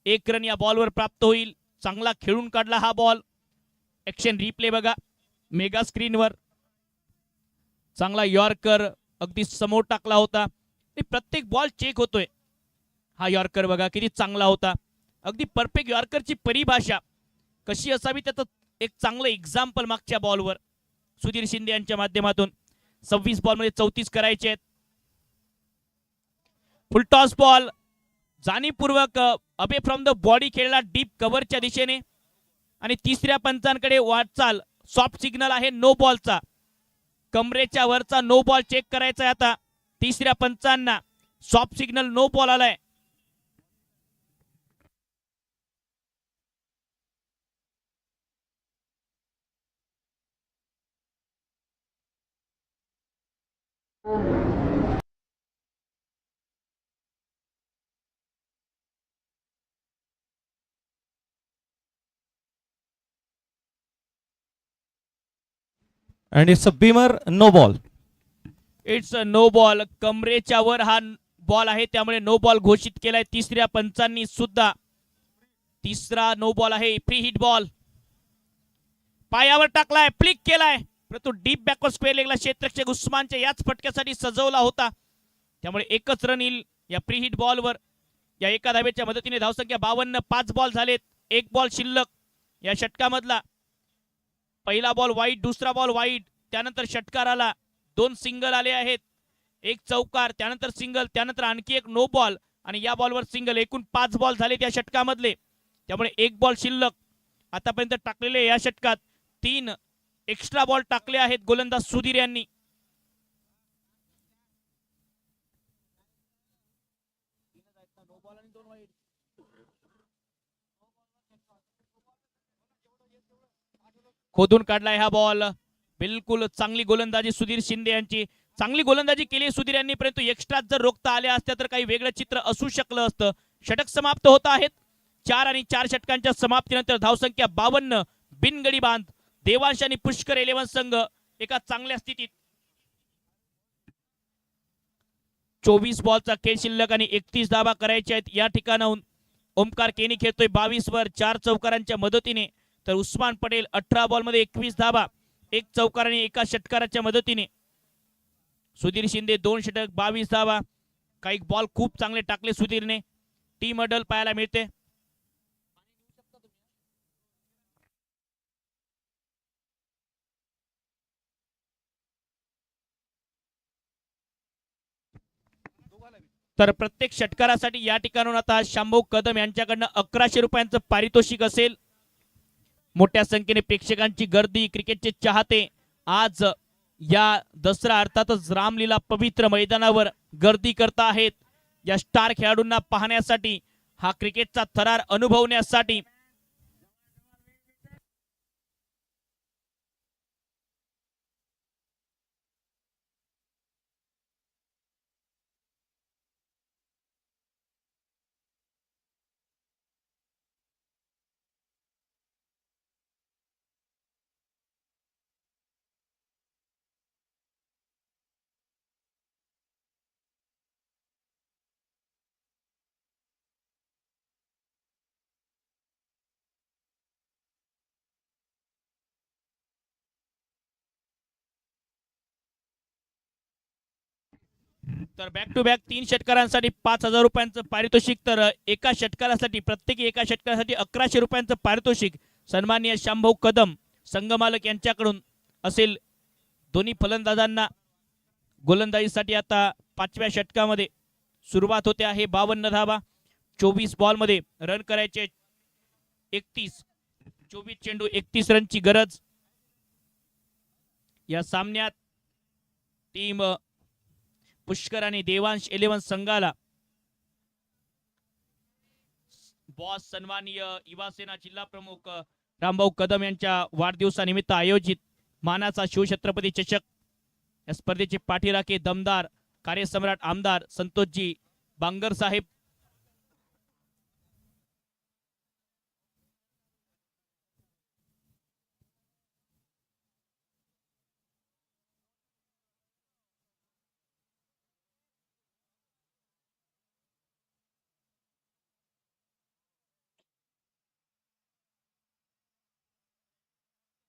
1 रन या बॉलवर प्राप्त होईल. चांगला खेळून काढला हा बॉल. ऍक्शन रिप्ले बघा मेगा स्क्रीनवर. चांगला यॉर्कर अगदी समोर टाकला होता. प्रत्येक बॉल चेक होतोय. हा यॉर्कर बघा किती चांगला होता. अगदी परफेक्ट यॉर्करची परिभाषा कशी असावी त्याचं एक चांगलं एक्झाम्पल मागच्या बॉलवर सुधीर शिंदे यांच्या माध्यमातून. 26 बॉल मध्ये 34 करायचे आहेत. फुल टॉस बॉल जाणीवपूर्वक अबे फ्रॉम द बॉडी खेळला डीप कव्हरच्या दिशेने आणि तिसऱ्या पंचांकडे वाटचाल. सॉफ्ट सिग्नल आहे नो बॉलचा. कमरेच्या वरचा नो बॉल चेक करायचा आहे आता तिसऱ्या पंचांना. सॉफ्ट सिग्नल नो बॉल आलाय. And it's a beamer, no ball. It's no ball. कमरेच्या वर हा बॉल आहे त्यामुळे नो बॉल घोषित केलाय तिसऱ्या पंचांनी सुद्धा. तिसरा नो बॉल आहे. Free hit ball. पायावर टाकलाय, फ्लिक केलाय, परंतु डीप बॅकवर्ड स्क्वेअर लेगला क्षेत्ररक्षक उस्मानच्या याच फटक्यासाठी सजवला होता. त्यामुळे एकच रन येईल या फ्री हिट बॉलवर. या एका धावेच्या मदतीने धावसंख्या 52. 5 बॉल झालेत, 1 बॉल शिल्लक या षटकामधला. पहिला बॉल वाईड, दुसरा बॉल वाईड, त्यानंतर षटकार आला. 2 सिंगल आले आहेत, 1 चौकार, त्यानंतर सिंगल, त्यानंतर आणखी एक नो बॉल आणि या बॉलवर सिंगल. एकूण 5 बॉल झालेत या षटकामधले. त्यामुळे 1 बॉल शिल्लक. आतापर्यंत टाकलेले या षटकात 3 एक्स्ट्रा बॉल टाकले आहेत गोलंदाज सुधीर यांनी. खोदून काढलाय हा बॉल. बिलकुल चांगली गोलंदाजी सुधीर शिंदे यांची. चांगली गोलंदाजी केली सुधीर यांनी, परंतु एक्स्ट्रा जर रोखता आल्या असत्या तर काही वेगळं चित्र असू शकलं असतं. षटक समाप्त होत आहेत. 4 आणि 4 षटकांच्या समाप्तीनंतर धावसंख्या 52. बिनगडी बांध. देवांश आणि पुष्कर 11 संघ एका चांगल्या स्थितीत. 24 बॉलचा खेळ शिल्लक आणि 31 धावा करायच्या आहेत या ठिकाणाहून. ओमकार केनी खेळतोय 22 वर 4 चौकारांच्या मदतीने, तर उस्मान पटेल 18 बॉल मध्ये 21 धावा, 1 चौकार आणि 1 षटकाराच्या मदतीने. सुधीर शिंदे 2 षटक 22 धावा. काही बॉल खूप चांगले टाकले सुधीरने. टीम अडल पाहायला मिळते. तर प्रत्येक षटकारासाठी या ठिकाणून आता शांभू कदम यांच्याकडनं 1100 रुपयांचं पारितोषिक असेल. मोठ्या संख्येने प्रेक्षकांची गर्दी, क्रिकेटचे चाहते आज या दसरा अर्थातच रामलीला पवित्र मैदानावर गर्दी करता आहेत या स्टार खेळाडूंना पाहण्यासाठी, हा क्रिकेटचा थरार अनुभवण्यासाठी. तर बॅक टू बॅक 3 षटकारांसाठी 5,000 रुपयांचं पारितोषिक, तर एका षटकारासाठी प्रत्येकी एका षटकारासाठी 1100 रुपयांचं पारितोषिक सन्माननीय शांभाऊ कदम संघमालक यांच्याकडून असेल. दोन्ही फलंदाजांना गोलंदाजीसाठी आता 5व्या षटकामध्ये सुरुवात होते आहे. 52 धावा 24 बॉलमध्ये रन करायचे 31. 24 चेंडू 31 रनची गरज. या सामन्यात टीम पुष्कर आणि देवांश 11 संघाला बॉस सन्माननीय युवासेना जिल्हा प्रमुख रामभाऊ कदम यांच्या वाढदिवसानिमित्त आयोजित मानाचा शिवछत्रपती चषक या स्पर्धेचे पाठीराखे दमदार कार्यसम्राट आमदार संतोषजी बांगर साहेब.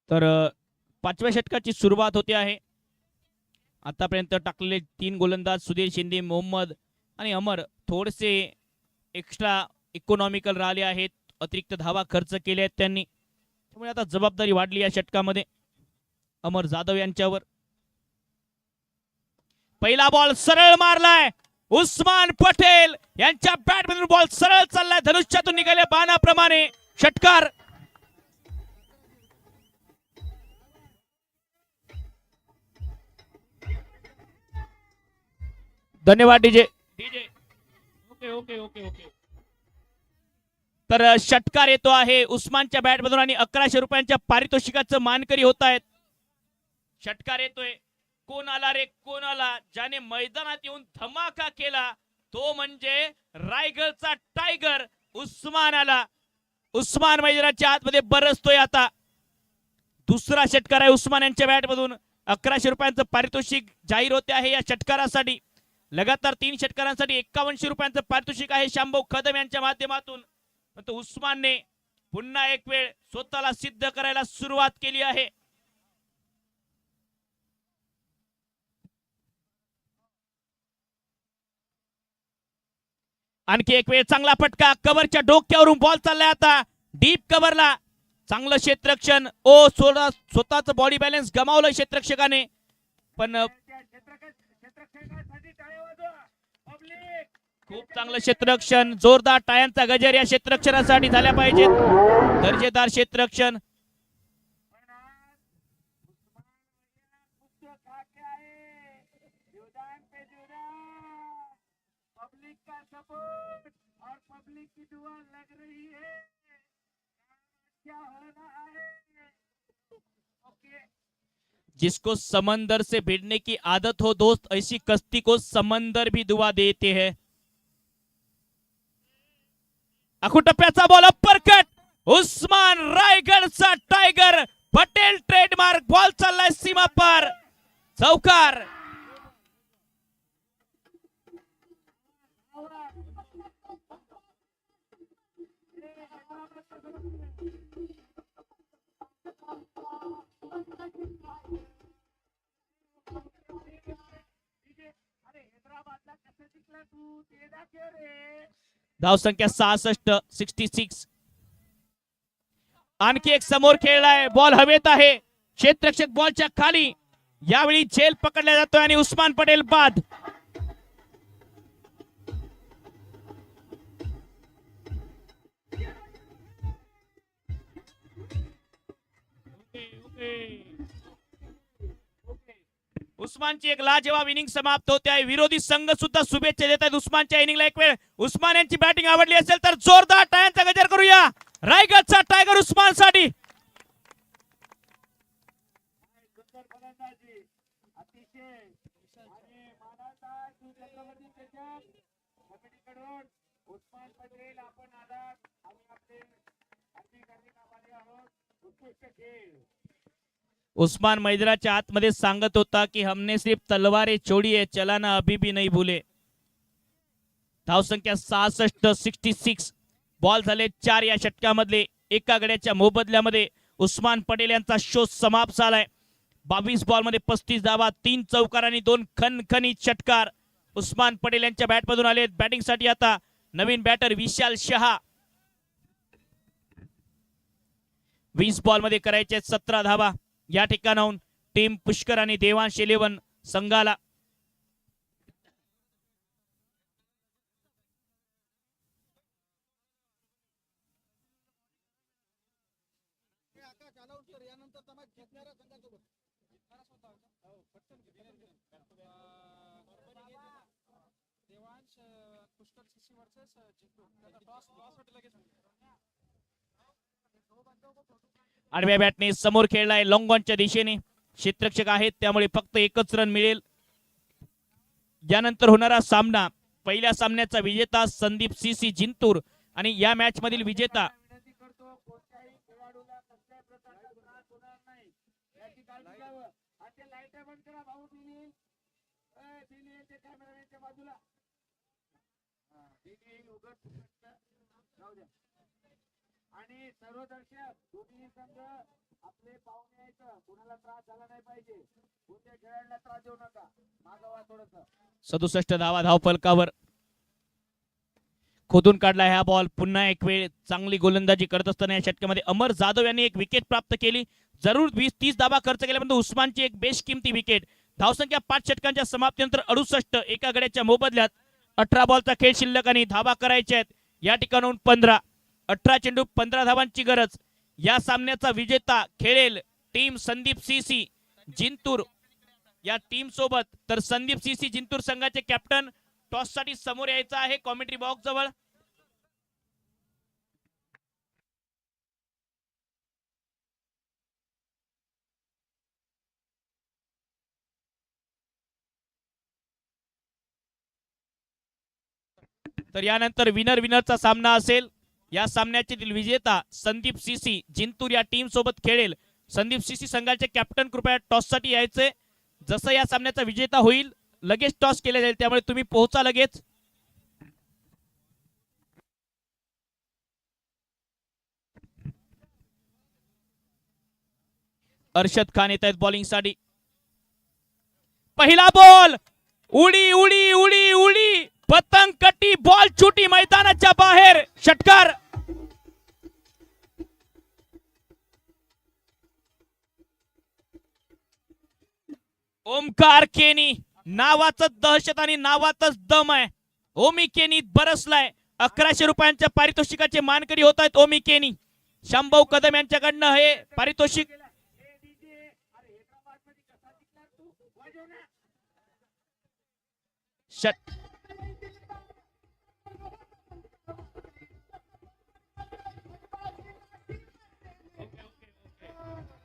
तर 5व्या षटकाची सुरुवात होते आहे. आतापर्यंत टाकलेले 3 गोलंदाज सुधीर शिंदे, मोहम्मद आणि अमर थोडेसे एक्स्ट्रा इकॉनॉमिकल राहिले आहेत. अतिरिक्त धावा खर्च केले आहेत त्यांनी, त्यामुळे आता जबाबदारी वाढली या षटकामध्ये अमर जाधव यांच्यावर. पहिला बॉल सरळ मारलाय उस्मान पटेल यांच्या बॅटमधून. बॉल सरळ चाललाय, धनुष्यातून निघाले बाणाप्रमाणे. षटकार धन्यवाद DJ. Okay okay okay okay. तर षटकार येतो आहे उस्मानच्या बॅटमधून आणि 1100 रुपयांच्या पारितोषिकाचं मानकरी होत आहेत. षटकार येतोय. कोण आला रे कोण आला, ज्याने मैदानात येऊन धमाका केला तो म्हणजे रायगडचा टायगर उस्मान आला. उस्मान मैदानाच्या आतमध्ये बरसतोय आता. दुसरा षटकार आहे उस्मान यांच्या बॅटमधून. 1100 रुपयांचं पारितोषिक जाहीर होते आहे या षटकारासाठी. लगातार 3 षटकारांसाठी 5100 रुपयांचं पारितोषिक आहे शांभाऊ कदम यांच्या माध्यमातून. परंतु उस्मानने पुन्हा एक वेळ स्वतःला सिद्ध करायला सुरुवात केली आहे. आणखी एक वेळ चांगला फटका, कव्हरच्या डोक्यावरून बॉल चाललाय आता डीप कव्हरला. चांगलं क्षेत्ररक्षण. ओ स्वतःच बॉडी बॅलन्स गमावलं क्षेत्ररक्षकाने, पण खूप चांगलं क्षेत्ररक्षण. जोरदार टाळ्यांचा गजर या क्षेत्ररक्षणासाठी झाल्या पाहिजेत. दर्जेदार क्षेत्ररक्षण. जिसको समंदर से भिड़ने की आदत हो दोस्त, ऐसी कश्ती को समंदर भी दुआ देते हैं. अकुटप्प्याचा बॉल अप्परकट. उस्मान रायगडचा टायगर पटेल ट्रेडमार्क. बॉल चाललाय सीमा पार. चौकार. धाव संख्या 66 66. आणखी एक समोर खेळलाय. बॉल हवेत आहे. क्षेत्ररक्षक बॉलच्या खाली. यावेळी झेल पकडला जातोय आणि उस्मान पटेल बाद. उस्मानची एक लाजवाब इनिंग समाप्त होते आहे. विरोधी संघ सुद्धा शुभेच्छा देत आहेत उस्मानच्या इनिंगला. एक वेळ उस्मान यांची बॅटिंग आवडली असेल तर जोरदार टाळ्यांचा गजर करूया रायगडचा टायगर उस्मान साठी. उस्मान मैदानाच्या आतमध्ये सांगत होता की हमने सिर्फ तलवारें छोड़ी है, चलाना अभी भी नहीं भूले. धाव संख्या 66 66. बॉल झाले 4 या षटकामधले. एका गड्याच्या मोबदल्यामध्ये उस्मान पटेल यांचा शो समाप्त झालाय. 22 बॉल मध्ये 35 धावा, 3 चौकार आणि 2 खणखणीत षटकार. उस्मान पटेल यांच्या बॅट मधून आले बॅटिंग साठी आता नवीन बॅटर विशाल शहा. 20 बॉल मध्ये करायचे 17 धावा या ठिकाणाहून टीम पुष्कर आणि देवांश 11 संघाला. आडव्या बॅटने समोर खेळलाय लॉंग ऑनच्या दिशेने. क्षेत्ररक्षक आहेत त्यामुळे फक्त एकच रन मिळेल. यानंतर होणारा सामना पहिल्या सामन्याचा विजेता संदीप सीसी जिंतूर आणि या मॅच मधील विजेता विनंती करतो कोणत्याही खेळाडूला कसल्याही प्रकारचा त्रास होणार नाही याची काळजी घ्यावं. आणि ते लाईट बंद करा भाऊ. दिली ते कॅमेरामॅनच्या बाजूला दिली उघड जाऊ द्या. आणि सर्व दर्शक दोन्ही संघ आपले पाहुणे आहेत, कोणाला त्रास झाला नाही पाहिजे, कोणत्या खेळाडूला त्रास देऊ नका, मागवा थोडस. 67 धावा धावफलकावर. खोदून काढला हा बॉल. पुन्हा एक वेळ चांगली गोलंदाजी करत असताना या षटकामध्ये अमर जाधव यांनी एक विकेट प्राप्त केली. जरूर 20-30 धावा खर्च केल्यानंतर उस्मानची एक बेशकिमती विकेट. धावसंख्या 5 षटकांच्या समाप्तीनंतर 68 एका गड्याच्या मोबदल्यात 18 बॉलचा खेळ शिल्लक आणि धावा करायच्या आहेत या ठिकाणाहून 15. 18 चेंडू 15 धावांची गरज. या सामन्याचा विजेता खेळेल टीम संदीप सीसी जिंतूर या टीम सोबत. तर संदीप सीसी जिंतूर संघाचे कॅप्टन टॉस साठी समोर यायचं आहे कॉमेंट्री बॉक्स जवळ. तर यानंतर विनरचा सामना असेल. या सामन्यातील विजेता संदीप सीसी जिंतूर या टीम सोबत खेळेल. संदीप सीसी संघाचे कॅप्टन कृपया टॉस साठी यायचे. जसं या सामन्याचा विजेता होईल लगेच टॉस केले जाईल, त्यामुळे तुम्ही पोहोचा लगेच. अर्शद खान येत आहेत बॉलिंग साठी. पहिला बॉल उडी उडी उडी उडी पतंग कटी बॉल छुटी मैदानाच्या बाहेर. षटकार. ओमकार केनी नावाचं दहशत आणि नावातच दम आहे. ओमी केनी बरसलाय. 1100 रुपयांच्या पारितोषिकाचे मानकरी होत आहेत ओमी केनी. शंभू कदम यांच्याकडनं हे पारितोषिक.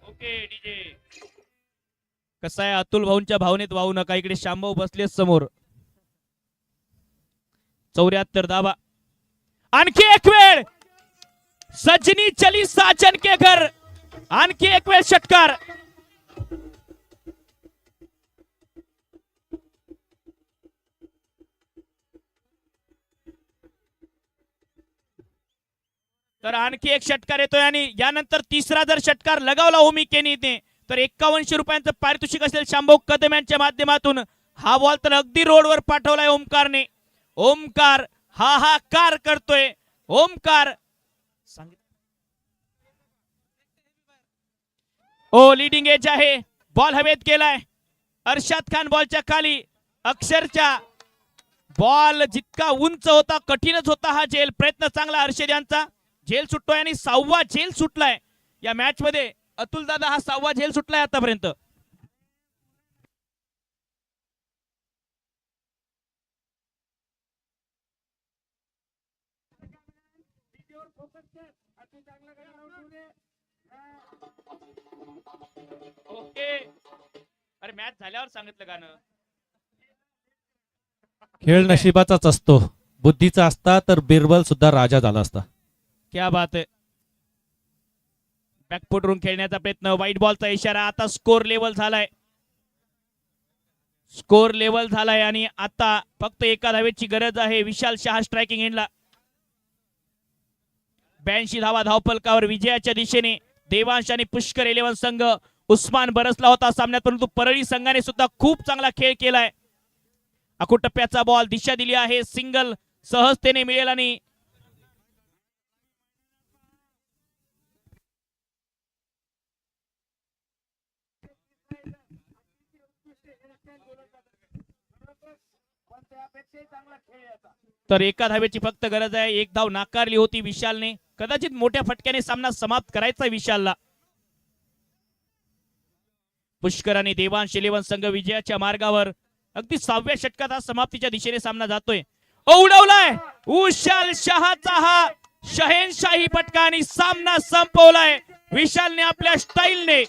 Okay DJ. कसं आहे अतुल भाऊंच्या भावनेत वाहू नका. इकडे शांभाऊ बसले समोर. 74 धावा. आणखी एक वेळ सजनी चली साजन के घर. आणखी एक वेळ षटकार. तर आणखी एक षटकार येतोय आणि यानंतर तिसरा जर षटकार लगावला ओमी केनीने तर 5100 रुपयांचं पारितोषिक असेल शांभाऊ कदम यांच्या माध्यमातून. हा बॉल तर अगदी रोडवर पाठवलाय ओमकारने. ओमकार हाहाकार करतोय. ओमकार ओ लीडिंग एज आहे. बॉल हवेत गेलाय. अर्शद खान बॉलच्या खाली. अक्षरच्या बॉल जितका उंच होता कठीणच होता हा झेल. प्रयत्न चांगला अर्शद यांचा. झेल सुटतोय आणि 6वा झेल सुटलाय या मॅच मध्ये. अतुल दादा हा 6वा झेल सुटलाय आतापर्यंत. ओके. अरे मॅच झाल्यावर सांगितलं गाणं. खेळ नशिबाचाच असतो. बुद्धीचा असता तर बिरबल सुद्धा राजा झाला असता. क्या बात आहे. बॅकफुटवरून खेळण्याचा प्रयत्न. व्हाईट बॉलचा इशारा. आता स्कोर लेवल झालाय. स्कोर लेवल झालाय आणि आता फक्त एका धावेची गरज आहे विशाल शहा स्ट्रायकिंग एंडला. 82 धावा धावफलकावर. विजयाच्या दिशेने देवांश आणि पुष्कर 11 संघ. उस्मान बरसला होता सामन्यात परंतु परळी संघाने सुद्धा खूप चांगला खेळ केलाय. अकुटप्प्याचा बॉल दिशा दिली आहे, सिंगल सहजतेने मिळेल आणि पण त्यापेक्षाही चांगला खेळ याचा. तर एका धावेची फक्त गरज आहे. एक धाव नाकारली होती विशालने. कदाचित मोठ्या फटक्याने सामना समाप्त करायचा विशालला. पुष्कर आणि देवांश इलेव्हन संघ विजयाच्या मार्गावर. अगदी 6व्या षटकात हा समाप्तीच्या दिशेने सामना जातोय. उडवलाय विशाल शहाचा हा शहेनशाही फटका आणि सामना संपवलाय विशालने आपल्या स्टाईलने.